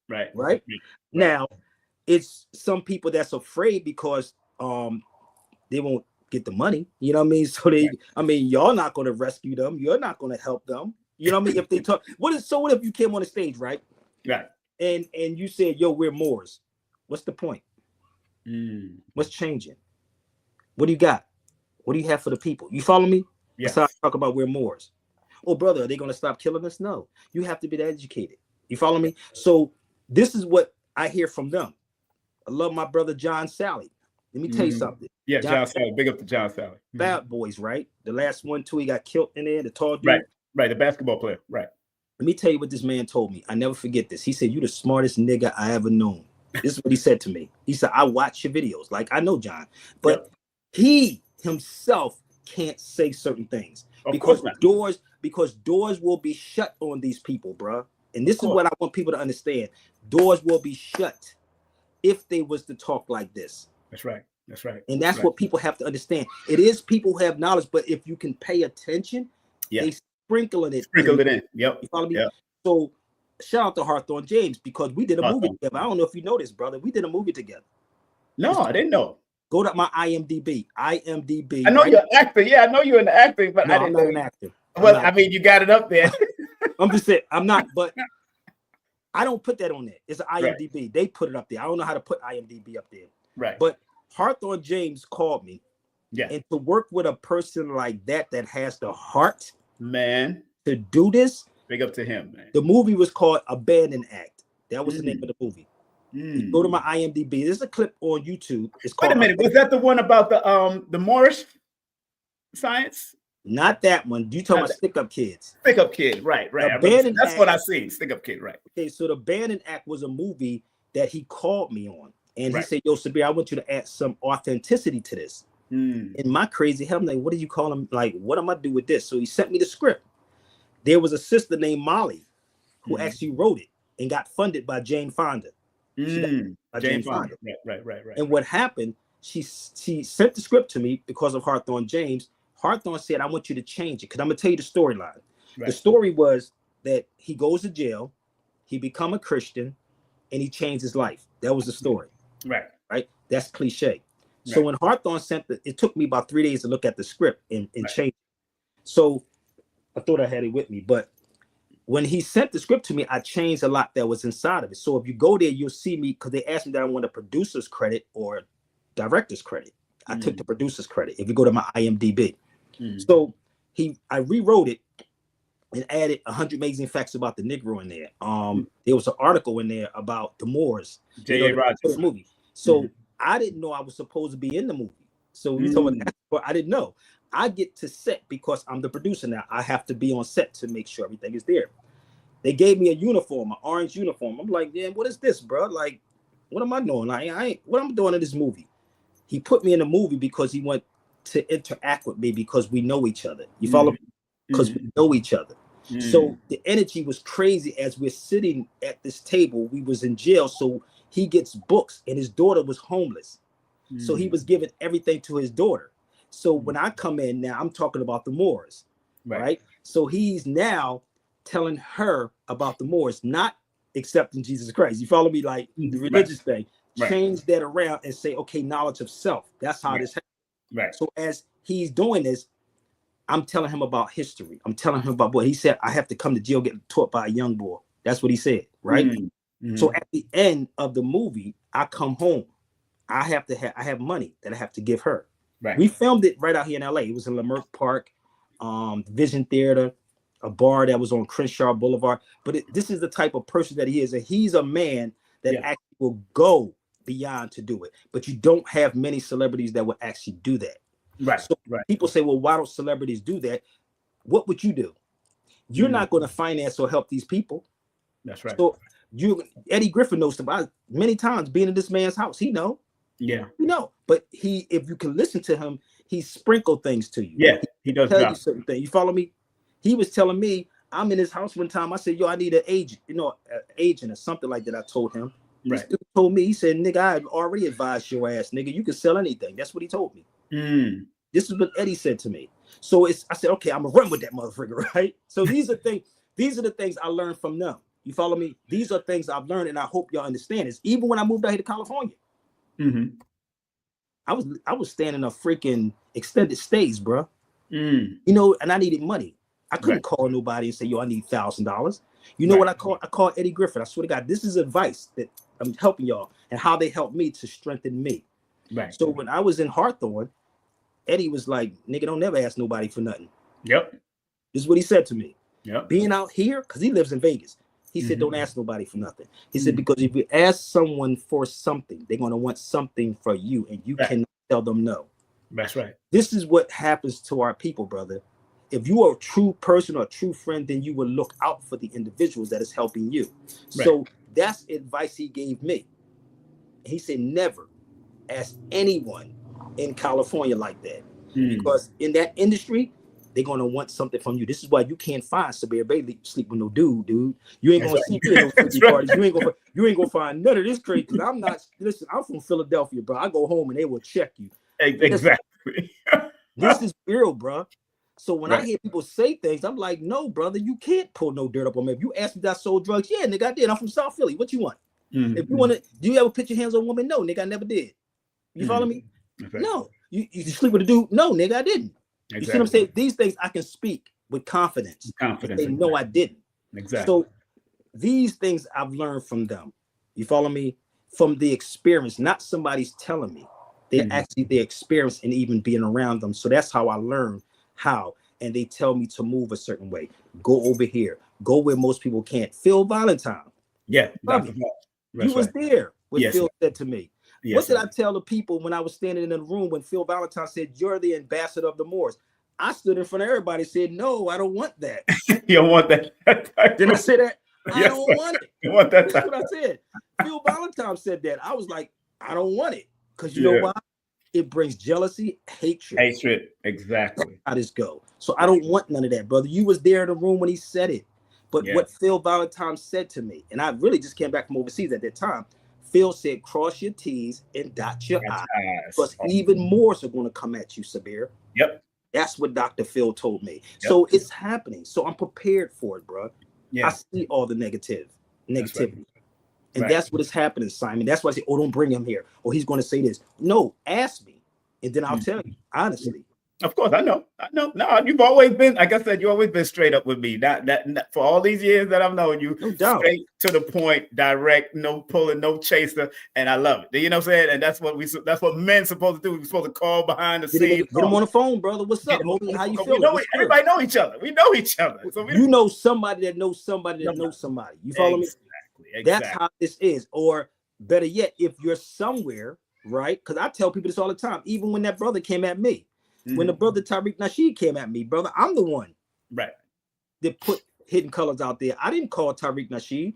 Right. Right. Now, it's some people that's afraid because they won't get the money. You know what I mean? So y'all not going to rescue them. You're not going to help them. You know what I mean? If they talk, what if you came on the stage, right? Right. And you said, yo, we're Moors. What's the point? What's changing? What do you got? What do you have for the people? You follow me? Yes. That's how I talk about we're Moors. Oh, brother, are they going to stop killing us? No. You have to be educated. You follow me? So this is what I hear from them. I love my brother John Sally. Let me tell you something. Yeah, John Sally. Big up to John Sally. Bad Boys, right? The last one, too, he got killed in there, the tall dude. Right, the basketball player. Right. Let me tell you what this man told me. I never forget this. He said, "You the smartest nigga I ever known." This is what he said to me. He said, "I watch your videos." Like, I know John, but he himself can't say certain things because doors will be shut on these people, bro. And this is what I want people to understand. Doors will be shut if they was to talk like this. That's right. That's right. And that's what people have to understand. It is people who have knowledge, but if you can pay attention, they sprinkle it in. Yep. You follow me? Yep. So shout out to Hawthorne James, because we did a movie together. I don't know if you know this, brother. We did a movie together. No, I didn't know. Go to my IMDb. I know you're an actor. Yeah, I know you're an actor, but I'm not an actor. I mean, you got it up there. I'm just saying, I'm not, but I don't put that on there. It's an IMDb. Right. They put it up there. I don't know how to put IMDb up there. Right. But Hawthorne James called me. Yeah. And to work with a person like that has the heart, man, to do this. Big up to him, man. The movie was called Abandon Act. That was the name of the movie. Go to my IMDb. There's a clip on YouTube. It's called. Wait a minute. Was that the one about the Moorish science? Not that one. You talking about Stick Up Kids? Stick Up Kid, right. That's what I seen. Stick Up Kid, right? Okay, so the Abandon Act was a movie that he called me on, and he said, "Yo, Sabir, I want you to add some authenticity to this." In my crazy head, I'm like, "What do you call him? Like, what am I do with this?" So he sent me the script. There was a sister named Molly who actually wrote it and got funded by Jane Fonda. Jane Fonda. Right. And what happened, she sent the script to me because of Hawthorne James. Hawthorne said, "I want you to change it," because I'm going to tell you the storyline. Right. The story was that he goes to jail, he become a Christian, and he changed his life. That was the story. Right? That's cliche. So when Hawthorne sent it took me about 3 days to look at the script and change it. So I thought I had it with me, but when he sent the script to me, I changed a lot that was inside of it. So if you go there, you'll see me, because they asked me that I want a producer's credit or director's credit. I took the producer's credit. If you go to my IMDb. So I rewrote it and added 100 amazing facts about the Negro in there. There was an article in there about the Moors. J.A. Rogers movie. So I didn't know I was supposed to be in the movie. So we told me that, but I didn't know. I get to set because I'm the producer now. I have to be on set to make sure everything is there. They gave me a uniform, an orange uniform. I'm like, "Damn, what is this, bro? Like, what am I doing? Like, what am I doing in this movie?" He put me in the movie because he wanted to interact with me because we know each other. You follow me? Because we know each other. So the energy was crazy as we're sitting at this table. We was in jail, so he gets books, and his daughter was homeless. So he was giving everything to his daughter. So when I come in now, I'm talking about the Moors, right? So he's now telling her about the Moors, not accepting Jesus Christ. You follow me? Like the religious thing. Change that around and say, okay, knowledge of self. That's how this happens. So as he's doing this, I'm telling him about history. I'm telling him about what he said. I have to come to jail getting taught by a young boy. That's what he said, right? So at the end of the movie, I come home. I have money that I have to give her. Right. We filmed it right out here in LA. It was in Leimert Park, Vision Theater, a bar that was on Crenshaw Boulevard. But this is the type of person that he is. And he's a man that actually will go beyond to do it. But you don't have many celebrities that will actually do that. Right. So people say, well, why don't celebrities do that? What would you do? You're not going to finance or help these people. That's right. So Eddie Griffin knows about many times being in this man's house. He know. Yeah. You know, but if you can listen to him, he sprinkled things to you. Yeah, he does tell you certain things. You follow me? He was telling me, I'm in his house one time. I said, yo, I need an agent, an agent or something like that. I told him. Right. He told me, he said, nigga, I already advised your ass, nigga. You can sell anything. That's what he told me. This is what Eddie said to me. So I said, okay, I'm gonna run with that motherfucker, right? So these are the things I learned from them. You follow me? These are things I've learned, and I hope y'all understand this. Even when I moved out here to California, I was staying in a freaking extended stays, bro. And I needed money. I couldn't call nobody and say, yo, I need $1,000. You know what I called? I called Eddie Griffin. I swear to God, this is advice that I'm helping y'all and how they helped me to strengthen me. Right. So when I was in Hawthorne, Eddie was like, nigga, don't never ask nobody for nothing. Yep. This is what he said to me. Yep. Being out here, because he lives in Vegas, he said, don't ask nobody for nothing. He said, because if you ask someone for something, they're going to want something for you, and you cannot tell them no. That's right. This is what happens to our people, brother. If you are a true person or a true friend, then you will look out for the individuals that is helping you. Right. So that's advice he gave me. He said, never ask anyone in California like that. Because in that industry, they're going to want something from you. This is why you can't find Sabir Bey sleep with no dude. You ain't going to see me at no parties. You ain't going to find none of this crazy. Because I'm from Philadelphia, bro. I go home and they will check you. Exactly. This is real, bro. So when I hear people say things, I'm like, no, brother, you can't pull no dirt up on me. If you ask me if I sold drugs, yeah, nigga, I did. I'm from South Philly. What you want? If you want to, do you ever put your hands on a woman? No, nigga, I never did. You follow me? Okay. No. You sleep with a dude? No, nigga, I didn't. Exactly. You see what I'm saying? These things I can speak with confidence. They know I didn't. Exactly. So these things I've learned from them. You follow me? From the experience, not somebody's telling me. They're actually the experience and even being around them. So that's how I learned how. And they tell me to move a certain way. Go over here. Go where most people can't. Phil Valentine. Yeah. You was there when Phil said to me. Yes, what did I tell the people when I was standing in the room when Phil Valentine said, you're the ambassador of the Moors? I stood in front of everybody and said, no, I don't want that. You don't want that. Didn't I say that? I don't want it. You want that? That's what I said. Phil Valentine said that. I was like, I don't want it. Because you know why? It brings jealousy, hatred. Hatred, exactly. How this go? So I don't want none of that, brother. You was there in the room when he said it. But what Phil Valentine said to me, and I really just came back from overseas at that time, Phil said, cross your T's and dot your I's. Because even more are going to come at you, Sabir. Yep. That's what Dr. Phil told me. Yep. So it's happening. So I'm prepared for it, bro. Yeah. I see all the negativity. That's right. And that's what is happening, Simon. That's why I say, oh, don't bring him here. Or he's going to say this. No, ask me. And then I'll tell you, honestly. Of course, I know. No, you've always been, like I said, you've always been straight up with me. That for all these years that I've known you, straight to the point, direct, no pulling, no chaser, and I love it. You know what I'm saying? And that's what men's supposed to do. We're supposed to call behind the scenes. Get them on the phone, brother. What's up, homie? How you feeling? Everybody know each other. We know each other. So you know somebody that knows somebody that knows somebody. You follow me? Exactly. That's how this is. Or better yet, if you're somewhere, right? Because I tell people this all the time. Even when that brother came at me. When the brother Tariq Nasheed came at me, brother, I'm the one that put Hidden Colors out there. I didn't call Tariq Nasheed.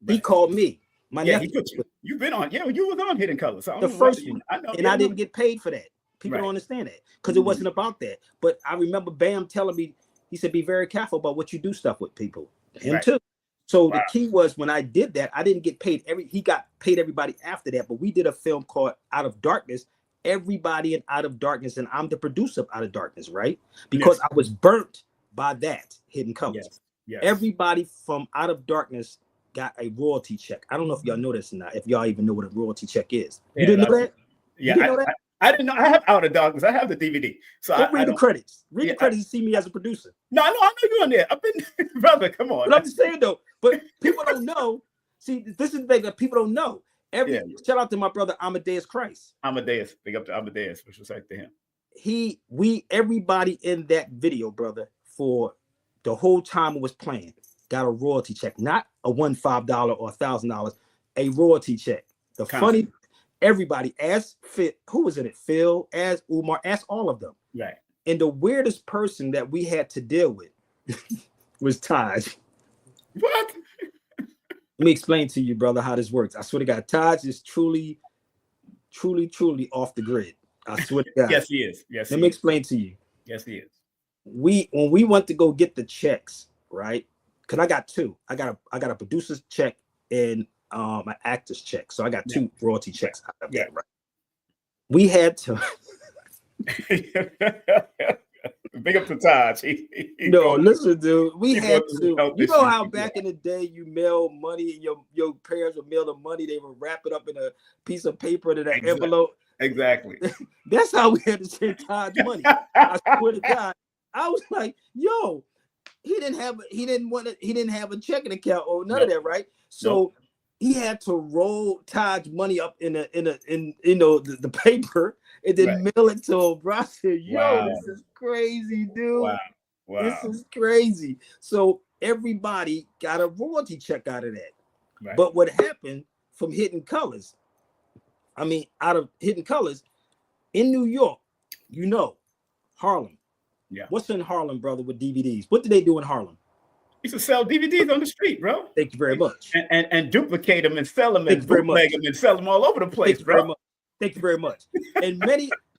He called me. My nephew. You've been on. Yeah, you was on Hidden Colors. The first one. I didn't get paid for that. People don't understand that because it wasn't about that. But I remember Bam telling me, he said, be very careful about what you do stuff with people. Him too. So the key was when I did that, I didn't get paid. He got paid everybody after that. But we did a film called Out of Darkness. Everybody in Out of Darkness, and I'm the producer of Out of Darkness, right? Because I was burnt by that Hidden Colors. Everybody from Out of Darkness got a royalty check. I don't know if y'all know this or not, if y'all even know what a royalty check is. You didn't know that? Yeah, you didn't know that? I didn't know. I have Out of Darkness. I have the DVD. So I read the credits. Read the credits and see me as a producer. No, I know you're on there. I've been, brother, come on. But I'm just saying though, but people don't know. See, this is the thing that people don't know. Shout out to my brother Amadeus Christ. Amadeus, big up to Amadeus, which was like to him. Everybody in that video, brother, for the whole time it was playing, got a royalty check, not a $15 or $1,000, a royalty check. The funny, everybody, as Fit, who was in it? Phil, as Umar, as all of them. Right. And the weirdest person that we had to deal with was Taj. What? Let me explain to you, brother, how this works. I swear to God, Taj is truly off the grid. I swear to God. Yes, he is. Yes. Let me explain to you. Yes, he is. When we went to go get the checks, right? Because I got two. I got a producer's check and an actor's check. So I got two royalty checks out of that, right? We had to. Big up to Taj. Listen, dude. We had to. You know how back in the day you mail money and your parents would mail the money, they would wrap it up in a piece of paper in an envelope. Exactly. That's how we had to send Taj money. I swear to God. I was like, yo, he didn't have a checking account or none of that, right? So he had to roll Taj money up in the paper and then mail it to him. Bro, I said, yo, this is crazy, dude. Wow. This is crazy. So everybody got a royalty check out of that. Right. But what happened from Hidden Colors, out of Hidden Colors in New York, Harlem. Yeah. What's in Harlem, brother, with DVDs? What do they do in Harlem? Used to sell DVDs on the street, bro. Thank you very much. And duplicate them and sell them and bootleg them and sell them all over the place, bro. Thank you very much. And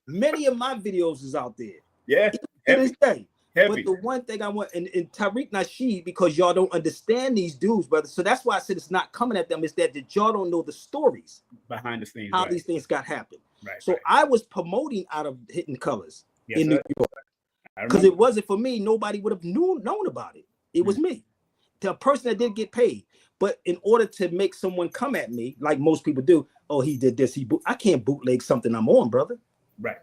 many of my videos is out there. Yeah. To this day. Heavy. But the one thing I want, and Tariq Nasheed, because y'all don't understand these dudes, brother. So that's why I said it's not coming at them. It's that y'all don't know the stories behind the scenes, how these things got happen. Right. So I was promoting out of Hidden Colors in New York. Because because it wasn't for me, nobody would have known about it. It was me, the person that did get paid. But in order to make someone come at me, like most people do, oh, he did this, I can't bootleg something I'm on, brother. Right.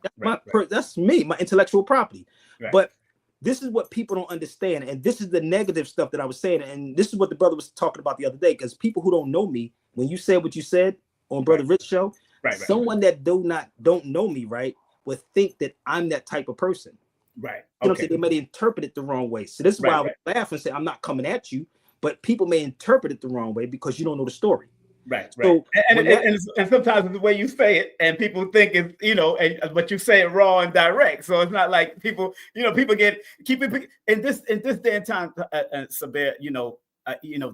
That's me, my intellectual property. Right. But this is what people don't understand, and this is the negative stuff that I was saying, and this is what the brother was talking about the other day. Because people who don't know me, when you said what you said on Brother Rich show, someone that don't know me, right, would think that I'm that type of person. Right. You know what I'm saying? They may interpret it the wrong way. So this is why I would laugh and say, I'm not coming at you, but people may interpret it the wrong way because you don't know the story. Right. So, and sometimes the way you say it, and people think it's, but you say it raw and direct. So it's not like people keep it in this day and time, Sabir,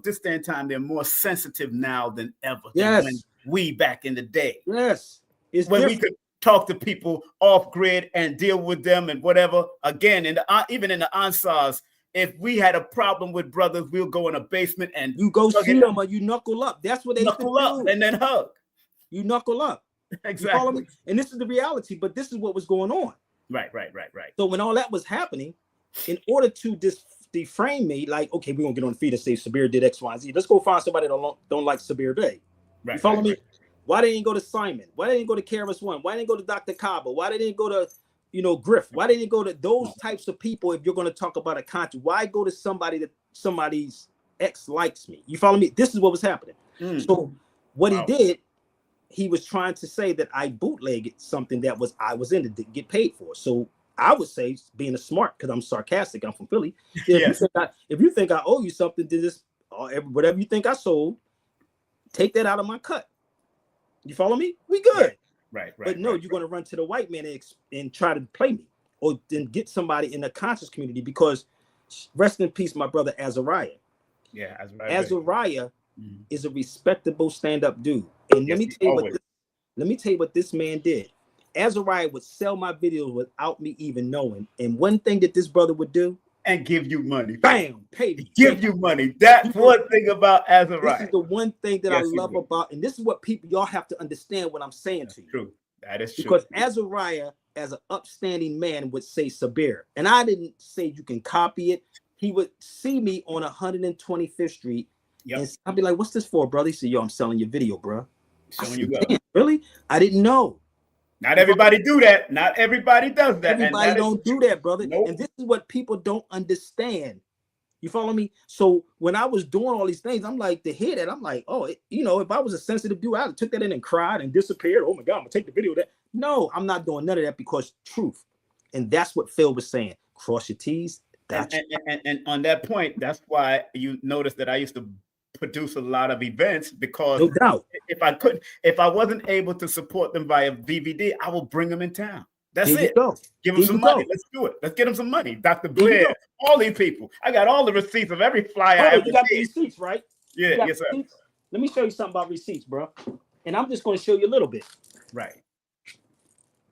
this day and time, they're more sensitive now than ever. Yes. Than when we back in the day. Yes. It's when we could talk to people off grid and deal with them and whatever. Again, even in the Ansars, if we had a problem with brothers, we'll go in a basement and you go see them or you knuckle up. That's what they knuckle up and then hug. You knuckle up. Exactly. You follow me? And this is the reality, but this is what was going on. Right. So when all that was happening, in order to deframe me, like, okay, we're gonna get on the feed and say Sabir did X, Y, and Z. Let's go find somebody that don't like Sabir Bey. Right. You follow me? Why they didn't go to Simon? Why they didn't go to KRS-One? Why they didn't go to Dr. Kaba? Why they didn't go to Griff? Why they didn't go to those types of people? If you're going to talk about a content, why go to somebody that somebody's ex likes me? You follow me? This is what was happening. So what he did, he was trying to say that I bootlegged something that I was in to get paid for. So I would say, being a smart, because I'm sarcastic, I'm from Philly. If you think I owe you something, to this, whatever you think I sold, take that out of my cut. You follow me? We good. Right. But no, you're going to run to the white man and try to play me, or then get somebody in the conscious community, because rest in peace, my brother Azariah. Yeah, Azariah is a respectable stand-up dude. And let me tell you what this man did. Azariah would sell my videos without me even knowing. And one thing that this brother would do, and give you money. Bam, pay me. Give you money. That's one thing about Azariah. This is the one thing that I love about, and this is what y'all have to understand what I'm saying to you. True. That is true. Because Azariah, as an upstanding man, would say Sabir. And I didn't say you can copy it. He would see me on 125th Street. And I'd be like, what's this for, brother? He said, yo, I'm selling your video, bro. Showing you really? I didn't know. Not everybody do that. Not everybody does that. Everybody don't do that, brother. Nope. And this is what people don't understand. You follow me? So when I was doing all these things, I'm like, to hear that, I'm like, oh, if I was a sensitive dude, I'd took that in and cried and disappeared. Oh my God, I'm gonna take the video of that. No, I'm not doing none of that because truth. And that's what Phil was saying. Cross your T's. And on that point, that's why you notice that I used to produce a lot of events, because no doubt, if I wasn't able to support them via DVD, I will bring them in town. That's there it. You go. Give them some money. Let's do it. Let's get them some money. Dr. Blair, all these people. I got all the receipts of every flyer. I ever you got did. the receipts, right? Yeah, yes, sir. Receipts? Let me show you something about receipts, bro. And I'm just going to show you a little bit. Right.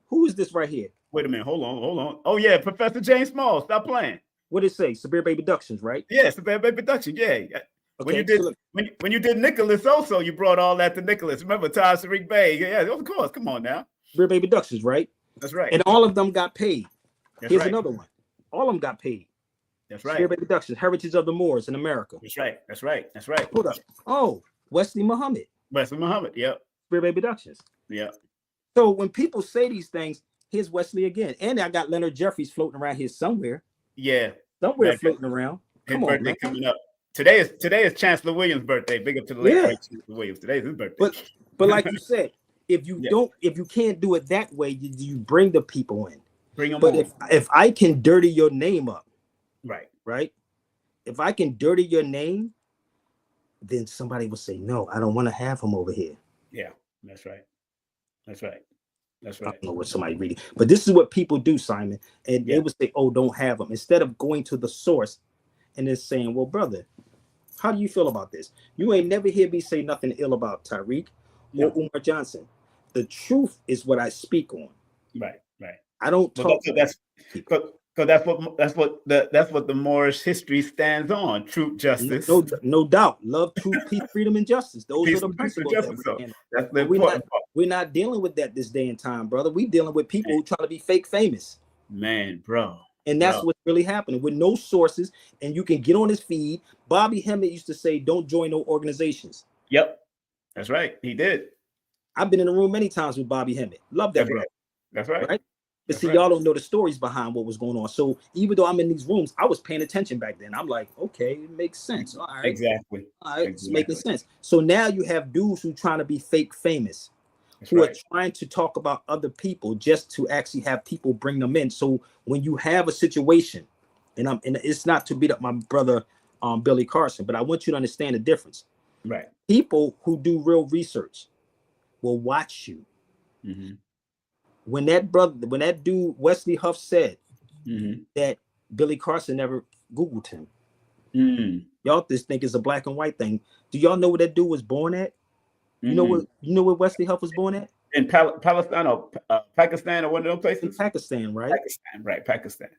Who is this right here? Wait a minute. Hold on. Oh, yeah. Professor James Small. Stop playing. What did it say? Sabir Bey Productions, right? Yeah, Sabir Bey Productions. Yeah. Okay, when you did Nicholas also, you brought all that to Nicholas. Remember Sabir Bey? Yeah, of course. Come on now. Sabir Bey Productions, right? That's right. And all of them got paid. Here's right. another one. All of them got paid. That's right. Sabir Bey Productions, Heritage of the Moors in America. That's right. Hold up. Oh, Wesley Muhammad. Yep. Sabir Bey Productions. Yep. So when people say these things, here's Wesley again. And I got Leonard Jeffries floating around here somewhere. Yeah. Somewhere floating around. His birthday coming up. Today is Chancellor Williams' birthday. Big up to the late Chancellor Williams. Today's his birthday. But like you said, if you can't do it that way, you bring the people in. Bring them but on. if I can dirty your name up, right. If I can dirty your name, then somebody will say, no, I don't want to have him over here. Yeah, that's right. I don't know what somebody reading, but this is what people do, Simon. And they would say, oh, don't have them. Instead of going to the source and then saying, well, brother, how do you feel about this? You ain't never hear me say nothing ill about Tariq or Umar Johnson. The truth is what I speak on. Right. I don't talk. That's what the Moorish history stands on: truth, justice. No doubt, love, truth, peace, freedom, and justice. Those are the principles. That's the important part. We're not dealing with that this day and time, brother. We're dealing with people who try to be fake famous. Man, bro. And that's what's really happening with no sources. And you can get on his feed. Bobby Hemmett used to say, don't join no organizations. Yep. That's right. He did. I've been in the room many times with Bobby Hemmett. Love that, bro. That's right. But see, y'all don't know the stories behind what was going on. So even though I'm in these rooms, I was paying attention back then. I'm like, okay, it makes sense. All right. Exactly. All right, it's making sense. So now you have dudes who trying to be fake famous, who are trying to talk about other people just to actually have people bring them in. So when you have a situation, and it's not to beat up my brother Billy Carson, but I want you to understand the difference. Right. People who do real research will watch you. Mm-hmm. When that dude Wesley Huff said that Billy Carson never Googled him, y'all just think it's a black and white thing. Do y'all know where that dude was born at? You know where Wesley Huff was born at? In Palestine or Pakistan or one of those places? In Pakistan, right? Pakistan.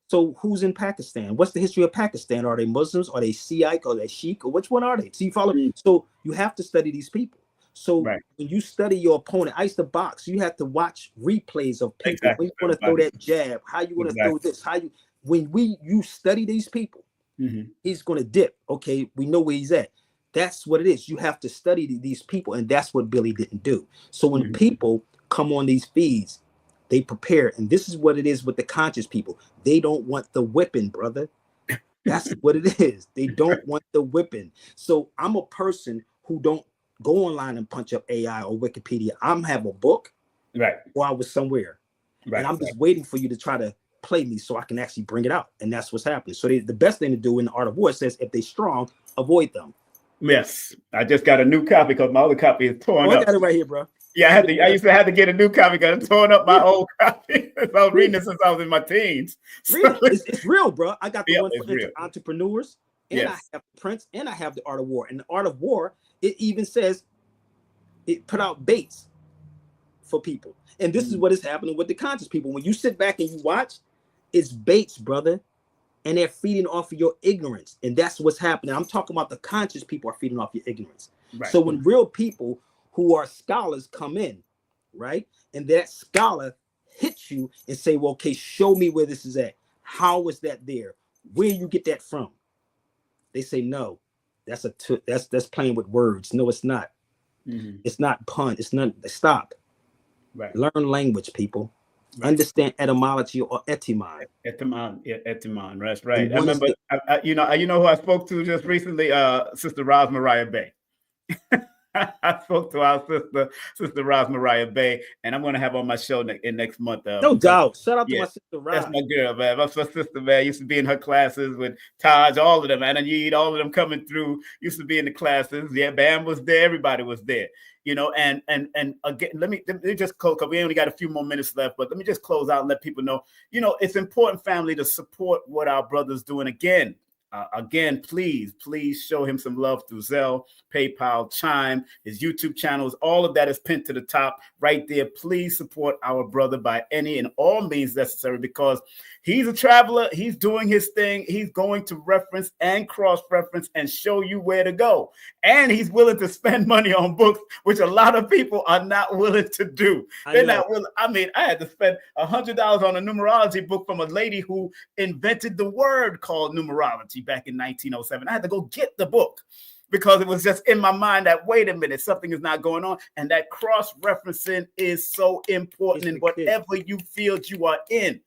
So who's in Pakistan? What's the history of Pakistan? Are they Muslims? Are they Shiite? Are they Sheikh? Or which one are they? So you follow? So you have to study these people. So when you study your opponent, I used to box. You have to watch replays of people. When you want to throw that jab, how you want to throw this, when you study these people, he's going to dip. Okay, we know where he's at. That's what it is. You have to study these people, and that's what Billy didn't do. So when people come on these feeds, they prepare, and this is what it is with the conscious people. They don't want the whipping, brother. That's what it is. They don't want the whipping. So I'm a person who don't go online and punch up AI or Wikipedia. I'm have a book, or I was somewhere, and I'm just waiting for you to try to play me so I can actually bring it out. And that's what's happening. So the best thing to do in the art of war says, if they're strong, avoid them. Yes, I just got a new copy because my other copy is torn up. I got it right here, bro. Yeah, I used to have to get a new copy because I torn up my old copy. I was reading it since I was in my teens. It's real, bro. I got the one for entrepreneurs, and I have Prince, and I have the Art of War. And the Art of War, it even says it put out baits for people. And this is what is happening with the conscious people. When you sit back and you watch, it's baits, brother. And they're feeding off of your ignorance. And that's what's happening. I'm talking about the conscious people are feeding off your ignorance. So when real people who are scholars come in, right? And that scholar hits you and say, well, okay, show me where this is at. How is that there? Where you get that from? They say, no, that's playing with words. No, it's not. It's not pun. It's not. Stop. Learn language, people. Understand etymology or etymon. Etymon, that's right. I remember, you know who I spoke to just recently? Sister Mariah Bey. I spoke to our sister Mariah Bey, and I'm going to have on my show next month. No doubt. Shout out to my sister Roz. That's my girl, man. My sister, man, used to be in her classes with Taj, all of them, man. And you all of them coming through. Used to be in the classes. Yeah, Bam was there. Everybody was there. You know, and again, let me just close, because we only got a few more minutes left. But let me just close out and let people know, you know, it's important, family, to support what our brother's doing. Again, please show him some love through Zelle, PayPal, Chime, his YouTube channels. All of that is pinned to the top right there. Please support our brother by any and all means necessary, because he's a traveler. He's doing his thing. He's going to reference and cross-reference and show you where to go. And he's willing to spend money on books, which a lot of people are not willing to do. They're not willing. I mean, I had to spend $100 on a numerology book from a lady who invented the word called numerology back in 1907. I had to go get the book because it was just in my mind that, wait a minute, something is not going on. And that cross-referencing is so important in whatever you field you are in.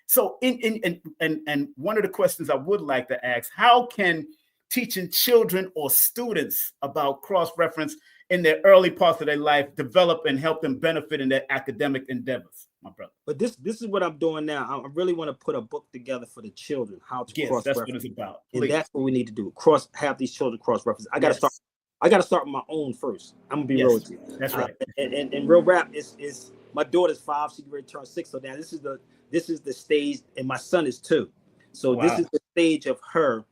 So and one of the questions I would like to ask, how can teaching children or students about cross-reference in their early parts of their life develop and help them benefit in their academic endeavors, my brother? But this is what I'm doing now. I really want to put a book together for the children, how to cross-reference. That's what it's about. Please. And that's what we need to do. Have these children cross-reference. I got to start with my own first. I'm gonna be real with you. That's right. And real rap is my daughter's 5. She ready to turn 6. So now this is the stage, and my son is 2. So this is the stage of her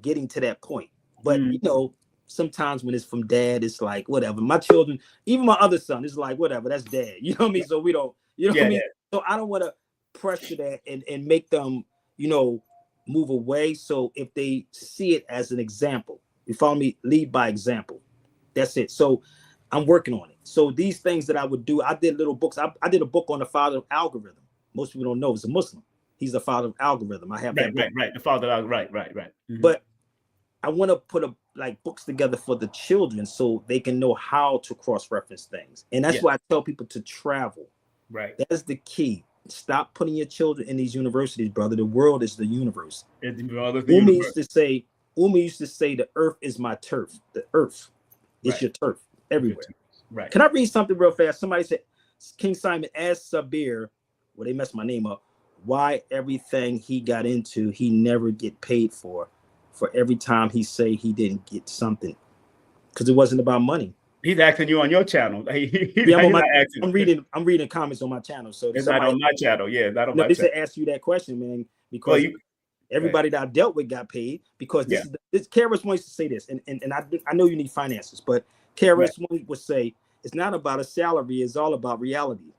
getting to that point. But you know, sometimes when it's from dad, it's like whatever. My children, even my other son, is like whatever. That's dad. You know what I mean? So we don't. You know what I mean? So I don't want to pressure that and make them, you know, move away. So if they see it as an example, you follow me? Lead by example. That's it. So I'm working on it. So these things that I would do, I did little books. I did a book on the father of algorithm. Most people don't know he's a Muslim. He's the father of algorithm. I have right. The father of right. Mm-hmm. But I want to put books together for the children so they can know how to cross-reference things. And that's why I tell people to travel. Right. That's the key. Stop putting your children in these universities, brother. The world is the universe. Umi used to say, the earth is my turf. The earth is your turf everywhere. Right. Can I read something real fast? Somebody said, King Simon asked Sabir, well, they messed my name up, why everything he got into, he never get paid for every time he say he didn't get something. Because it wasn't about money. He's asking you on your channel. I'm reading comments on my channel. So it's not on my channel. Yeah, not on my channel. They said ask you that question, man, because everybody that I dealt with got paid. Because this KRS wants to say this, and I know you need finances, but KRS would say it's not about a salary, it's all about reality.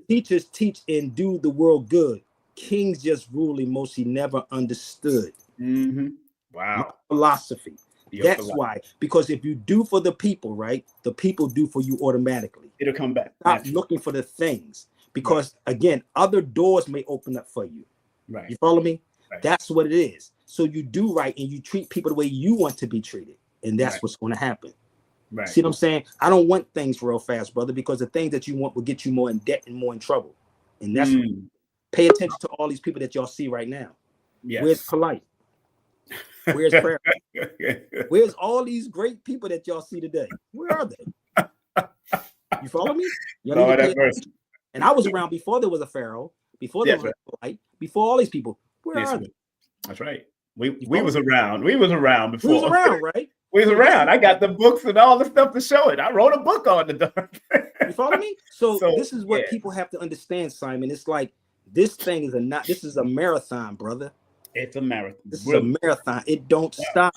Teachers teach and do the world good. Kings just rule emotion he never understood. Mm-hmm. Wow. My philosophy. That's why, because if you do for the people, right, the people do for you automatically. It'll come back. Stop looking for the things, because again, other doors may open up for you. Right. You follow me? Right. That's what it is. So you do right and you treat people the way you want to be treated, and that's what's going to happen. Right. See what I'm saying? I don't want things real fast, brother, because the things that you want will get you more in debt and more in trouble. And that's pay attention to all these people that y'all see right now. Yes. Where's Polite? Where's Prayer? Where's all these great people that y'all see today? Where are they? You follow me? And I was around before there was a Pharaoh, before there was a Polite, before all these people. Where are they? That's right. We was around. We was around before. We was around, right? We was around. I got the books and all the stuff to show it. I wrote a book on the dark. You follow me? So this is what people have to understand, Simon. It's like this thing is this is a marathon, brother. It's a marathon. This is a marathon. It don't stop.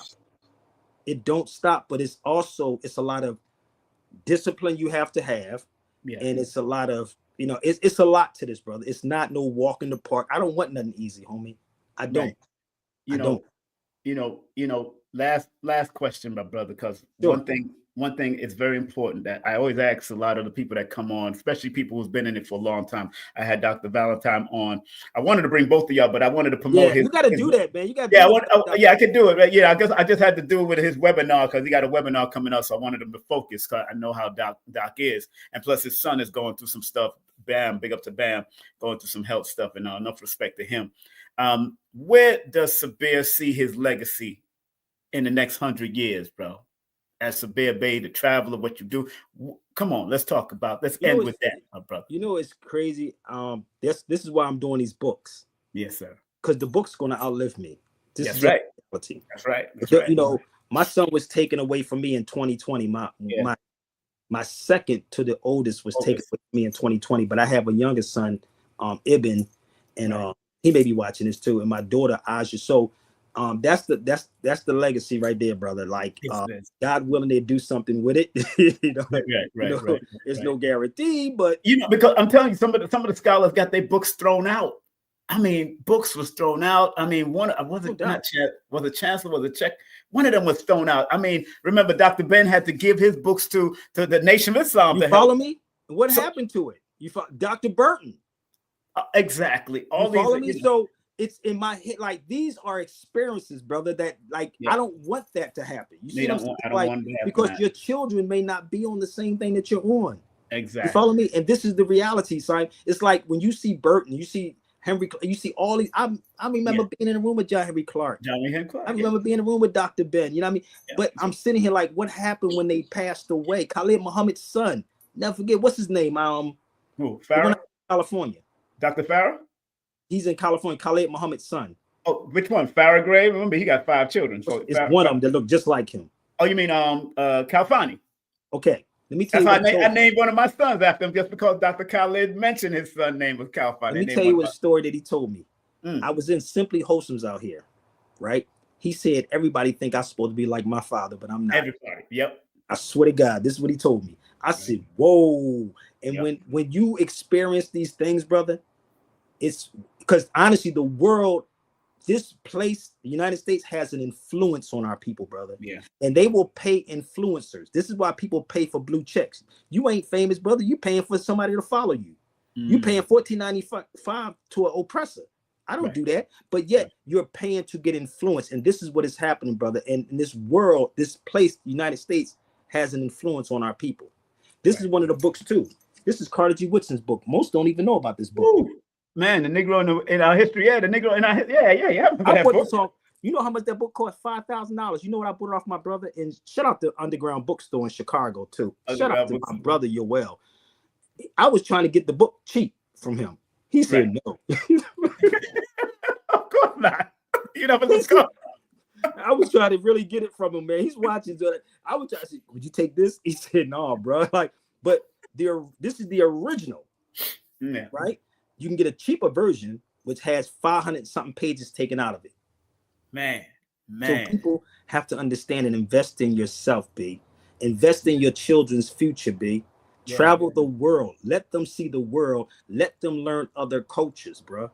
It don't stop, but it's a lot of discipline you have to have. Yeah. And it's a lot of, it's a lot to this, brother. It's not no walk in the park. I don't want nothing easy, homie. I don't. Last question, my brother, because one thing is very important that I always ask a lot of the people that come on, especially people who's been in it for a long time. I had Dr. Valentine on. I wanted to bring both of y'all, but I wanted to promote his. You got to do that, man. You got. I can do it. Right? Yeah, I just had to do it with his webinar because he got a webinar coming up, so I wanted him to focus because I know how Doc is, and plus his son is going through some stuff Bam, big up to Bam, going through some health stuff, and enough respect to him. Where does Sabir see his legacy in the next 100 years, bro? As Sabir Bey, the traveler, what you do. Come on, let's talk about. Let's end with that, my brother. You know, it's crazy. This is why I'm doing these books. Yes, sir. Because the book's gonna outlive me. That's right. That's right. That's right. You know, my son was taken away from me in 2020. My second to the oldest was taken away from me in 2020. But I have a younger son, Ibn, and he may be watching this too, and my daughter Aja. So that's the legacy right there, brother. Like God willing, they do something with it. You know, right. There's no guarantee, but you know, because I'm telling you, some of the scholars got their books thrown out. I mean, books was thrown out. I mean, one was it Chancellor, was it Czech? One of them was thrown out. I mean, remember Dr. Ben had to give his books to the Nation of Islam. You follow me? What happened to it? Dr. Burton. Exactly. All you follow me? So it's in my head, like these are experiences, brother, that like I don't want that to happen. You see what I'm saying? Like, because your children may not be on the same thing that you're on. Exactly. You follow me? And this is the reality, son. It's like when you see Burton, you see Henry, you see all these. I remember being in a room with John Henry Clark. I remember being in a room with Dr. Ben. You know what I mean? Yeah. But I'm sitting here like, what happened when they passed away? Khalid Muhammad's son. Never forget, what's his name? Who? Farrah? California. Dr. Farrah? He's in California. Khalid Muhammad's son. Oh, which one? Farrah Gray? Remember, he got 5 children. So it's one of them that look just like him. Oh, you mean Kalfani? Okay. Let me tell That's you. I named one of my sons after him just because Dr. Khalid mentioned his son name was Kalfani. Let me tell you a story that he told me. I was in Simply Wholesome's out here, right? He said, everybody think I'm supposed to be like my father, but I'm not. Everybody, yep. I swear to God, this is what he told me. I said, whoa. And when you experience these things, brother, it's because honestly, the world, this place, the United States has an influence on our people, brother. Yeah. And they will pay influencers. This is why people pay for blue checks. You ain't famous, brother. You paying for somebody to follow you. You paying $14.95 to an oppressor. I don't do that. But yet you're paying to get influence. And this is what is happening, brother. And in this world, this place, the United States, has an influence on our people. This is one of the books too. This is Carter G. Woodson's book. Most don't even know about this book. Ooh. Man, the Negro in our history, the Negro in our I bought this off. You know how much that book cost? $5,000. You know what I bought it off my brother? And shout out to Underground Bookstore in Chicago too. Shout out to my brother Yoel. I was trying to get the book cheap from him. He said no. Of course not. You know, but let's go. I was trying to really get it from him, man. He's watching. I was trying to say, would you take this? He said, no, bro. Like, but this is the original, right? You can get a cheaper version, which has 500 something pages taken out of it. Man. So people have to understand and invest in yourself, B. Invest in your children's future, B. Travel the world. Let them see the world. Let them learn other cultures, bro.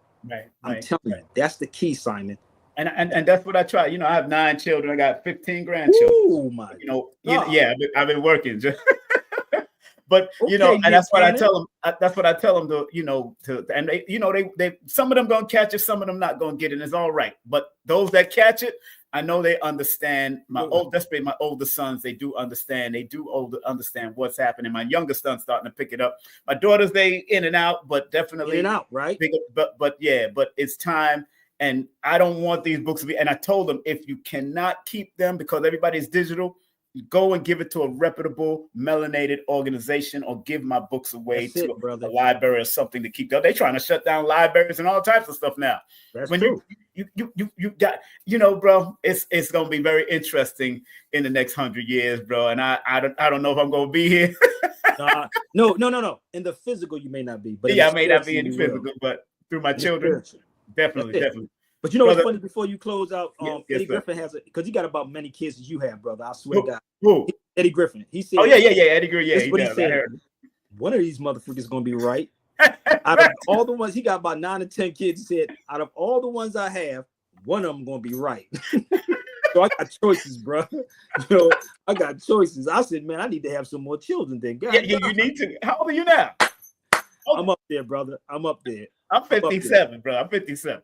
I'm telling you, that's the key, Simon. And that's what I try. You know, I have 9 children. I got 15 grandchildren. Oh my! I've been working. But you know, and that's what I tell them. That's what I tell them and they, you know, they some of them gonna catch it, some of them not gonna get it. And it's all right. But those that catch it, I know they understand. Especially my older sons, they do understand. They do understand what's happening. My younger son's starting to pick it up. My daughters, they in and out, but definitely in and out, right? But it's time. And I don't want these books to be. And I told them, if you cannot keep them because everybody's digital, go and give it to a reputable, melanated organization, or give my books away to a library or something to keep them. They're trying to shut down libraries and all types of stuff now. That's true. You got, you know, bro, it's gonna be very interesting in the next 100 years, bro. And I don't know if I'm gonna be here. No. In the physical, you may not be, but I may not be in the physical, but through my children, definitely. But you know what's funny? Before you close out, Eddie Griffin has because you got about many kids as you have, brother. I swear to God. Who? Eddie Griffin. He said, Eddie Griffin. Yeah, he said. One of these motherfuckers is gonna be right. Out of all the ones, he got about 9 or 10 kids. He said, out of all the ones I have, one of them gonna be right. So I got choices, bro. You know, I got choices. I said, man, I need to have some more children. Then, God, you need to. How old are you now? I'm up there, brother. I'm up there. I'm 57, bro. I'm 57.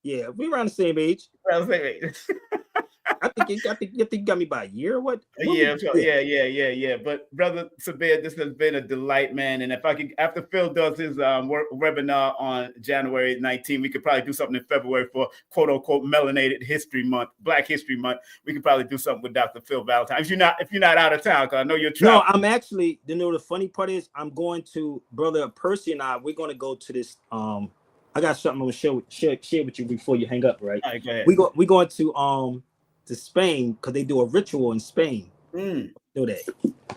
Yeah, we around the same age. I think you got me by a year. What Yeah. But Brother Sabir, this has been a delight, man. And if I could, after Phil does his webinar on January 19th, we could probably do something in February for quote unquote melanated history month, Black History Month. We could probably do something with Dr. Phil Valentine. If you're not out of town, because I know you're traveling. No, I'm actually, the funny part is I'm going to, Brother Percy and we're going to go to this. I got something I'm gonna share with you before you hang up, right? All right, go ahead. We're going to Spain because they do a ritual in Spain. Do that,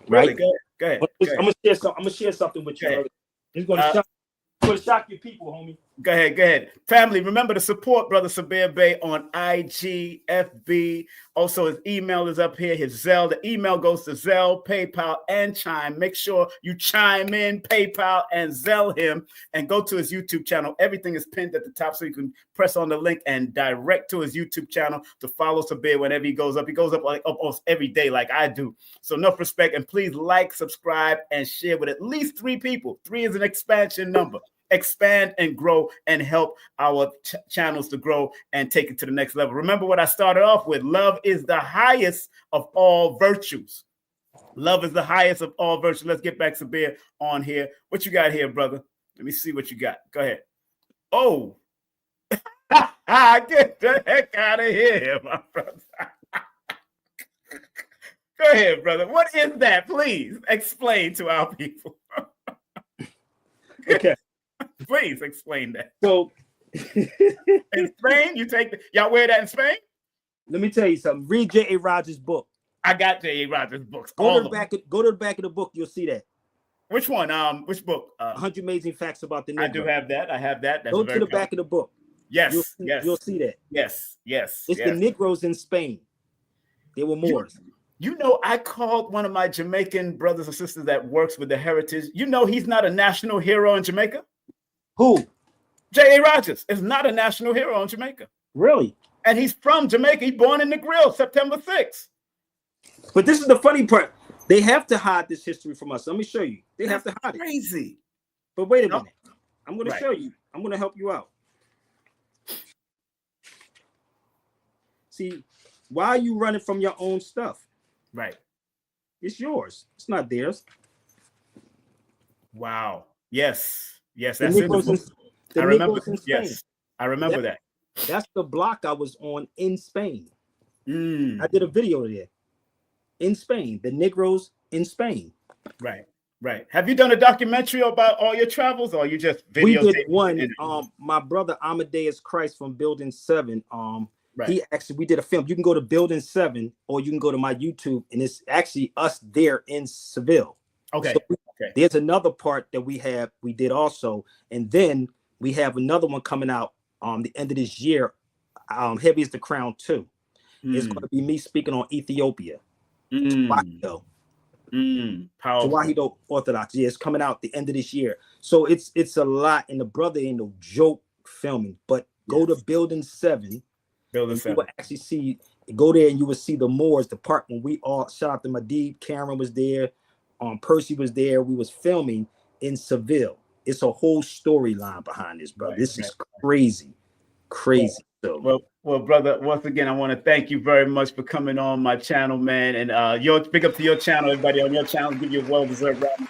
right? Really? Go ahead. I'm gonna share something with you. It's gonna shock your people, homie. Go ahead. Family, remember to support Brother Sabir Bey on IG, FB. Also, his email is up here, his Zelle. The email goes to Zelle, PayPal, and Chime. Make sure you chime in, PayPal, and Zelle him, and go to his YouTube channel. Everything is pinned at the top, so you can press on the link and direct to his YouTube channel to follow Sabir whenever he goes up. He goes up like almost every day like I do. So enough respect, and please like, subscribe, and share with at least 3 people. 3 is an expansion number. Expand and grow and help our channels to grow and take it to the next level. Remember what I started off with. Love is the highest of all virtues. Love is the highest of all virtues. Let's get back to Sabir on here. What you got here, brother? Let me see what you got. Go ahead. Oh, get the heck out of here, my brother. Go ahead, brother. What is that? Please explain to our people. Okay. Please explain that. So, in Spain, y'all wear that in Spain? Let me tell you something. Read J.A. Rogers' book. I got J.A. Rogers' books. Go to the back of the book. You'll see that. Which one? Which book? 100 Amazing Facts About the Negro. I do have that. I have that. That's go to the back of the book. Yes. You'll see that. Yes. It's the Negroes in Spain. They were Moors. You know, I called one of my Jamaican brothers and sisters that works with the Heritage. You know, he's not a national hero in Jamaica. Who? J.A. Rogers is not a national hero in Jamaica. Really? And he's from Jamaica. He's born in the Grill, September 6th. But this is the funny part. They have to hide this history from us. Let me show you. They have to hide it. Crazy. But wait a minute. I'm going to show you. I'm going to help you out. See, why are you running from your own stuff? Right. It's yours. It's not theirs. Wow. Yes. That's I remember. Yes, I remember that. That's the block I was on in Spain. I did a video there in Spain. The Negroes in Spain. Right. Have you done a documentary about all your travels, or you just videotaped? We did one. My brother Amadeus Christ from Building 7. We did a film. You can go to Building 7, or you can go to my YouTube, and it's actually us there in Seville. Okay. So there's another part that we did also, and then we have another one coming out the end of this year. Heavy is the Crown 2. It's going to be me speaking on Ethiopia. Tawahedo Orthodox. Yeah, it's coming out the end of this year. So it's a lot, and the brother ain't no joke filming. But go to Building 7. You will actually go there, and you will see the Moors, the part when we all shout out to Madib, Cameron was there. Percy was there. We was filming in Seville. It's a whole storyline behind this, brother. This is crazy. Well, brother, once again, I want to thank you very much for coming on my channel, man. And big up to your channel, everybody on your channel. Give you a well-deserved round of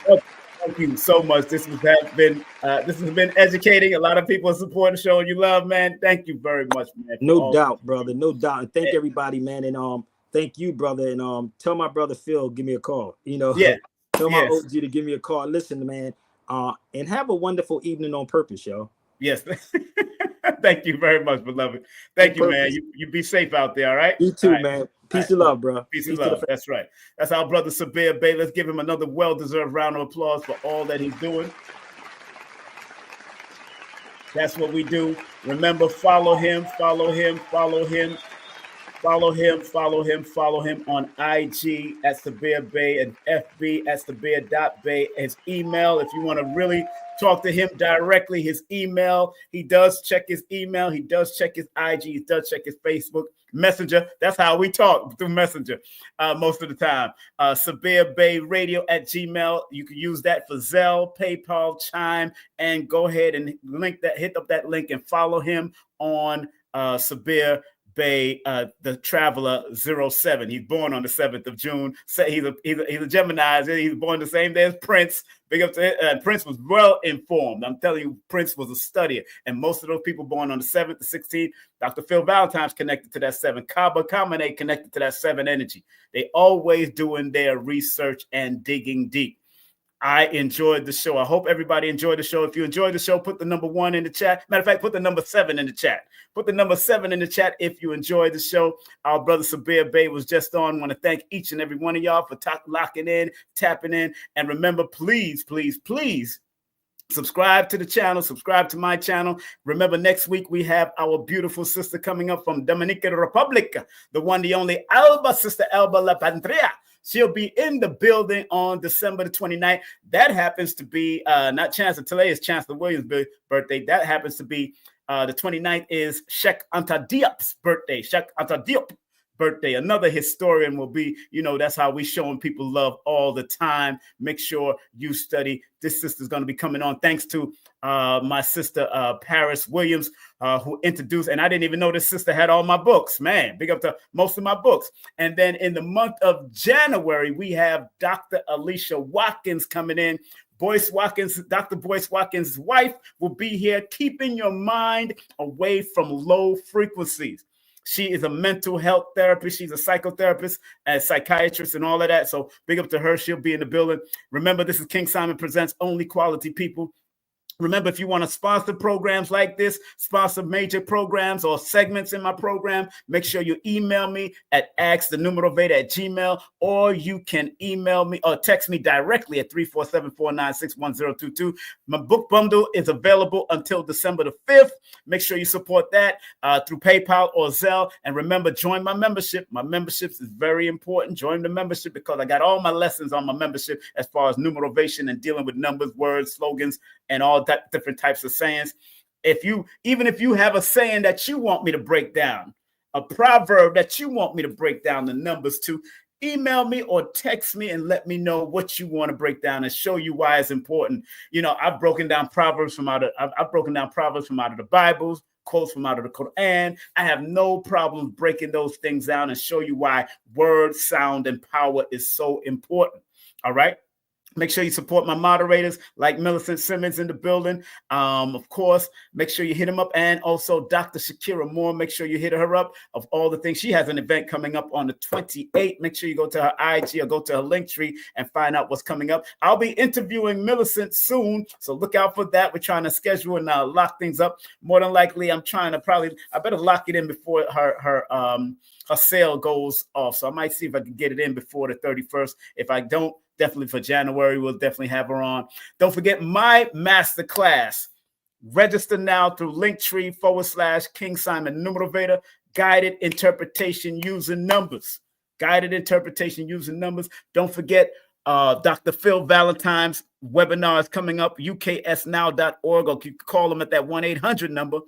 applause. Thank you so much. This has been educating. A lot of people are supporting, showing you love, man. Thank you very much, man. No doubt, brother. No doubt. And thank everybody, man. And thank you, brother. And tell my brother Phil, give me a call. Tell my OG to give me a call. Listen, man. And have a wonderful evening on purpose, y'all. Yes. Thank you very much, beloved. Thank you, man. You be safe out there, all right? You too, man. Peace and love, bro. Peace and love. That's right. That's our brother Sabir Bey. Let's give him another well-deserved round of applause for all that he's doing. That's what we do. Remember, follow him on IG at Sabir Bey and FB at Sabir.Bey. His email, if you want to really talk to him directly, his email, he does check his email, he does check his IG, he does check his Facebook Messenger. That's how we talk, through Messenger most of the time. Sabir Bey Radio at Gmail. You can use that for Zelle, PayPal, Chime, and go ahead and hit up that link and follow him on Sabir Bey, the Traveler 07. He's born on the 7th of June. So he's a Gemini. He's born the same day as Prince. Big up to Prince was well informed. I'm telling you, Prince was a studier. And most of those people born on the 7th, the 16th, Dr. Phil Valentine's connected to that 7. Kaba Kamene connected to that 7 energy. They always doing their research and digging deep. I enjoyed the show. I hope everybody enjoyed the show. If you enjoyed the show, put the number 1 in the chat. Matter of fact, put the number 7 in the chat. Put the number 7 in the chat if you enjoyed the show. Our brother Sabir Bey was just on. I want to thank each and every one of y'all for locking in, tapping in. And remember, please, please, please, subscribe to the channel. Subscribe to my channel. Remember, next week we have our beautiful sister coming up from Dominican Republic, the one, the only Alba, Sister Alba La Pantria. She'll be in the building on December the 29th. That happens to be not Chancellor. Today is Chancellor Williams' birthday. That happens to be the 29th is Sheikh Anta Diop's birthday. Sheikh Anta Diop birthday. Another historian will be, that's how we showing people love all the time. Make sure you study. This sister's going to be coming on. Thanks to my sister, Paris Williams, who introduced, and I didn't even know this sister had all my books. Man, big up to most of my books. And then in the month of January, we have Dr. Alicia Watkins coming in. Boyce Watkins, Dr. Boyce Watkins' wife will be here, keeping your mind away from low frequencies. She is a mental health therapist. She's a psychotherapist, a psychiatrist, and all of that. So big up to her. She'll be in the building. Remember, this is King Simon Presents Only Quality People. Remember, if you want to sponsor programs like this, sponsor major programs or segments in my program, make sure you email me at askthenumerovator@gmail.com, or you can email me or text me directly at 347-496-1022. My book bundle is available until December the 5th. Make sure you support that through PayPal or Zelle. And remember, join my membership. My membership is very important. Join the membership because I got all my lessons on my membership as far as numerovation and dealing with numbers, words, slogans, and all different types of sayings. Even if you have a saying that you want me to break down, a proverb that you want me to break down the numbers to, email me or text me and let me know what you want to break down and show you why it's important. I've broken down proverbs from out of the Bibles, quotes from out of the Quran. I have no problem breaking those things down and show you why word, sound, and power is so important. All right. Make sure you support my moderators like Millicent Simmons in the building. Of course, make sure you hit him up. And also Dr. Shakira Moore, make sure you hit her up of all the things. She has an event coming up on the 28th. Make sure you go to her IG or go to her Linktree and find out what's coming up. I'll be interviewing Millicent soon, so look out for that. We're trying to schedule and lock things up. More than likely, I better lock it in before her sale goes off. So I might see if I can get it in before the 31st. If I don't, definitely for January, we'll definitely have her on. Don't forget my masterclass. Register now through Linktree/King Simon Numerovator, guided interpretation using numbers. Guided interpretation using numbers. Don't forget Dr. Phil Valentine's webinar is coming up, uksnow.org, or you can call them at that 1-800 number,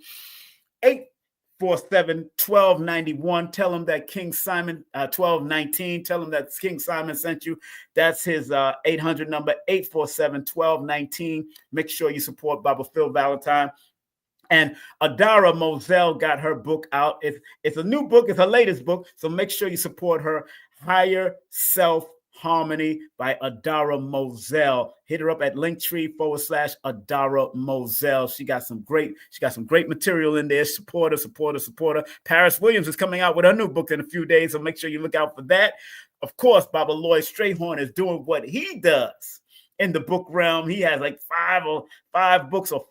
847-1291. Tell him that King Simon 1219. Tell him that King Simon sent you. That's his 800 number, 847-1219. Make sure you support Baba Phil Valentine. And Adara Moselle got her book out. It's a new book. It's her latest book. So make sure you support her. Higher Self Harmony by Adara Moselle. Hit her up at Linktree/Adara Moselle. She got some great material in there. Support her. Paris Williams is coming out with her new book in a few days, so make sure you look out for that. Of course, Baba Lloyd Strayhorn is doing what he does in the book realm. He has like 4 or 5 books. So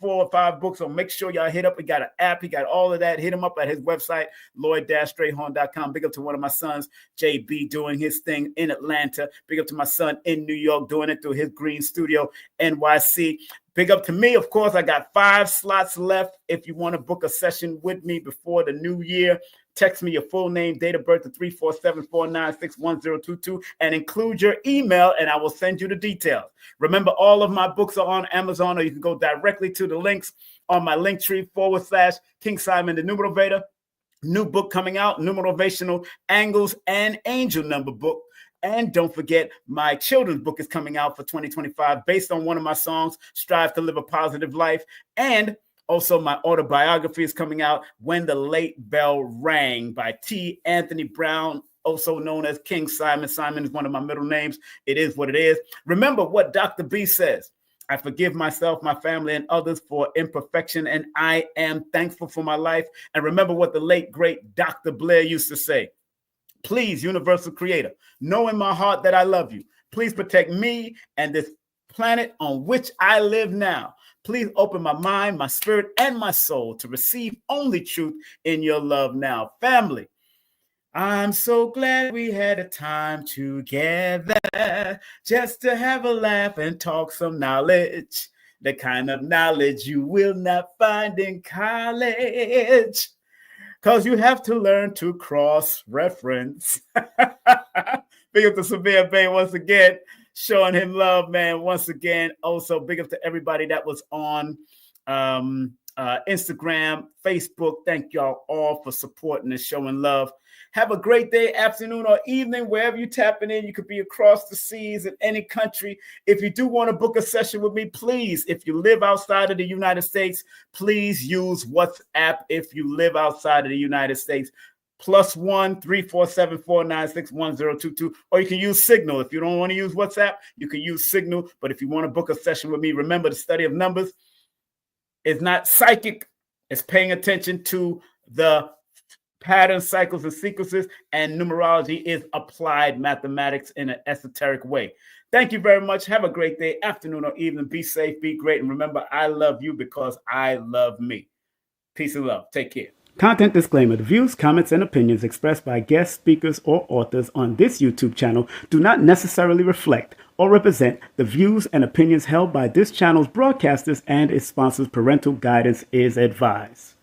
make sure y'all hit up. He got an app. He got all of that. Hit him up at his website, lloyd-strayhorn.com. Big up to one of my sons, JB, doing his thing in Atlanta. Big up to my son in New York, doing it through his Green Studio, NYC. Big up to me. Of course, I got 5 slots left. If you want to book a session with me before the new year, text me your full name, date of birth to 347-496-1022 and include your email, and I will send you the details. Remember, all of my books are on Amazon, or you can go directly to the links on my Linktree/King Simon the Numerovator. New book coming out, Numerovational Angles and Angel Number book. And don't forget, my children's book is coming out for 2025 based on one of my songs, Strive to Live a Positive Life. And Also, my autobiography is coming out, When the Late Bell Rang, by T. Anthony Brown, also known as King Simon. Simon is one of my middle names. It is what it is. Remember what Dr. B says. I forgive myself, my family, and others for imperfection, and I am thankful for my life. And remember what the late, great Dr. Blair used to say. Please, Universal Creator, know in my heart that I love you. Please protect me and this planet on which I live now. Please open my mind, my spirit, and my soul to receive only truth in your love now. Family, I'm so glad we had a time together just to have a laugh and talk some knowledge. The kind of knowledge you will not find in college, because you have to learn to cross-reference. Big up to Sabir Bey once again, showing him love, man, once again. Also, big up to everybody that was on Instagram, Facebook. Thank y'all all for supporting and showing love. Have a great day, afternoon, or evening, wherever you're tapping in. You could be across the seas in any country. If you do want to book a session with me, please, if you live outside of the United States, please use WhatsApp if you live outside of the United States. +1 347 496 1022, or you can use Signal. If you don't want to use WhatsApp, you can use Signal. But if you want to book a session with me, remember the study of numbers is not psychic. It's paying attention to the patterns, cycles, and sequences, and numerology is applied mathematics in an esoteric way. Thank you very much. Have a great day, afternoon, or evening. Be safe, be great, and remember, I love you because I love me. Peace and love. Take care. Content disclaimer. The views, comments, and opinions expressed by guest speakers or authors on this YouTube channel do not necessarily reflect or represent the views and opinions held by this channel's broadcasters and its sponsors. Parental guidance is advised.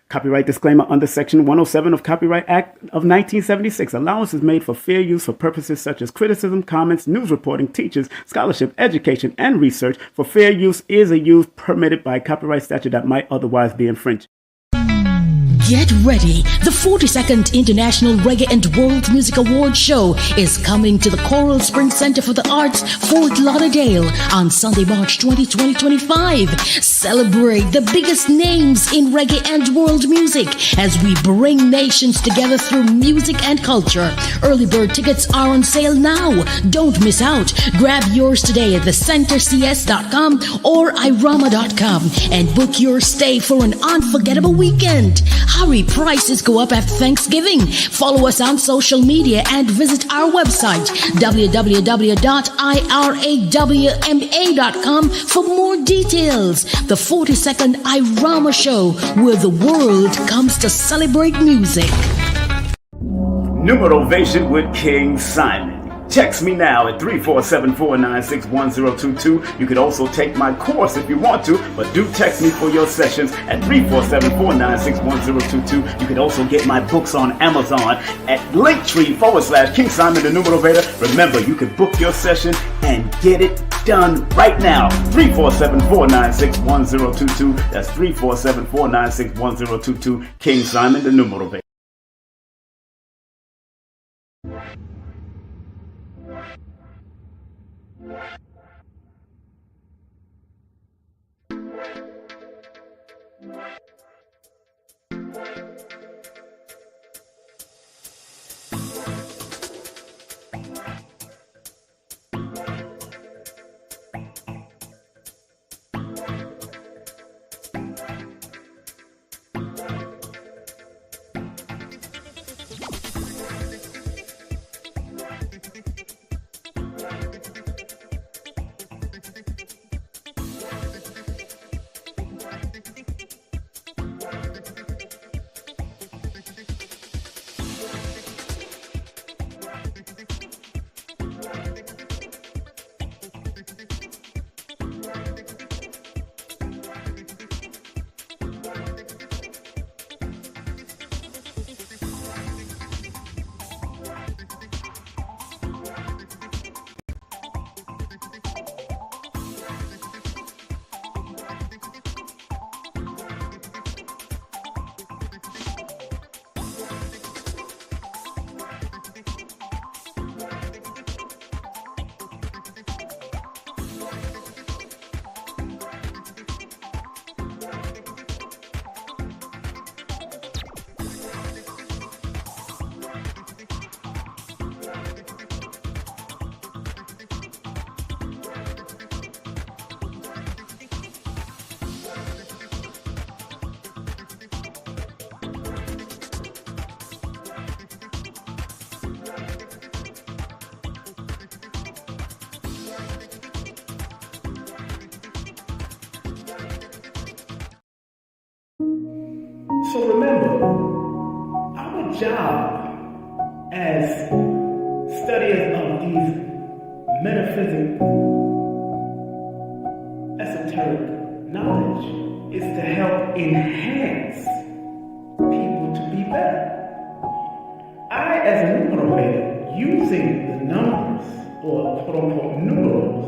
Copyright disclaimer under Section 107 of Copyright Act of 1976. Allowance is made for fair use for purposes such as criticism, comments, news reporting, teachers, scholarship, education, and research. For fair use is a use permitted by copyright statute that might otherwise be infringed. Get ready. The 42nd International Reggae and World Music Award Show is coming to the Coral Springs Center for the Arts, Fort Lauderdale on Sunday, March 20, 2025. Celebrate the biggest names in reggae and world music as we bring nations together through music and culture. Early bird tickets are on sale now. Don't miss out. Grab yours today at thecentercs.com or irama.com and book your stay for an unforgettable weekend. Hurry, prices go up after Thanksgiving. Follow us on social media and visit our website, www.irawma.com, for more details. The 42nd Irama Show, where the world comes to celebrate music. Numerovation with King Simon. Text me now at 347-496-1022. You could also take my course if you want to, but do text me for your sessions at 347-496-1022. You can also get my books on Amazon at Linktr.ee/King Simon the Numerovator. Remember, you can book your session and get it done right now. 347-496-1022. That's 347-496-1022. King Simon the Numerovator. So remember, our job as studiers of these metaphysical, esoteric knowledge is to help enhance people to be better. I, as a numerovator, using the numbers, or quote-unquote numerals,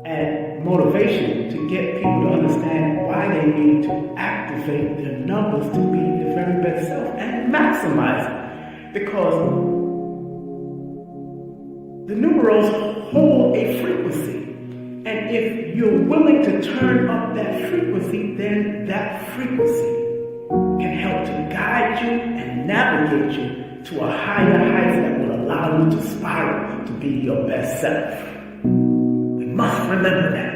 and motivation to get people to understand why they need to activate their numbers to be their very best self and maximize it. Because the numerals hold a frequency. And if you're willing to turn up that frequency, then that frequency can help to guide you and navigate you to a higher height that will allow you to spiral to be your best self. We must remember that.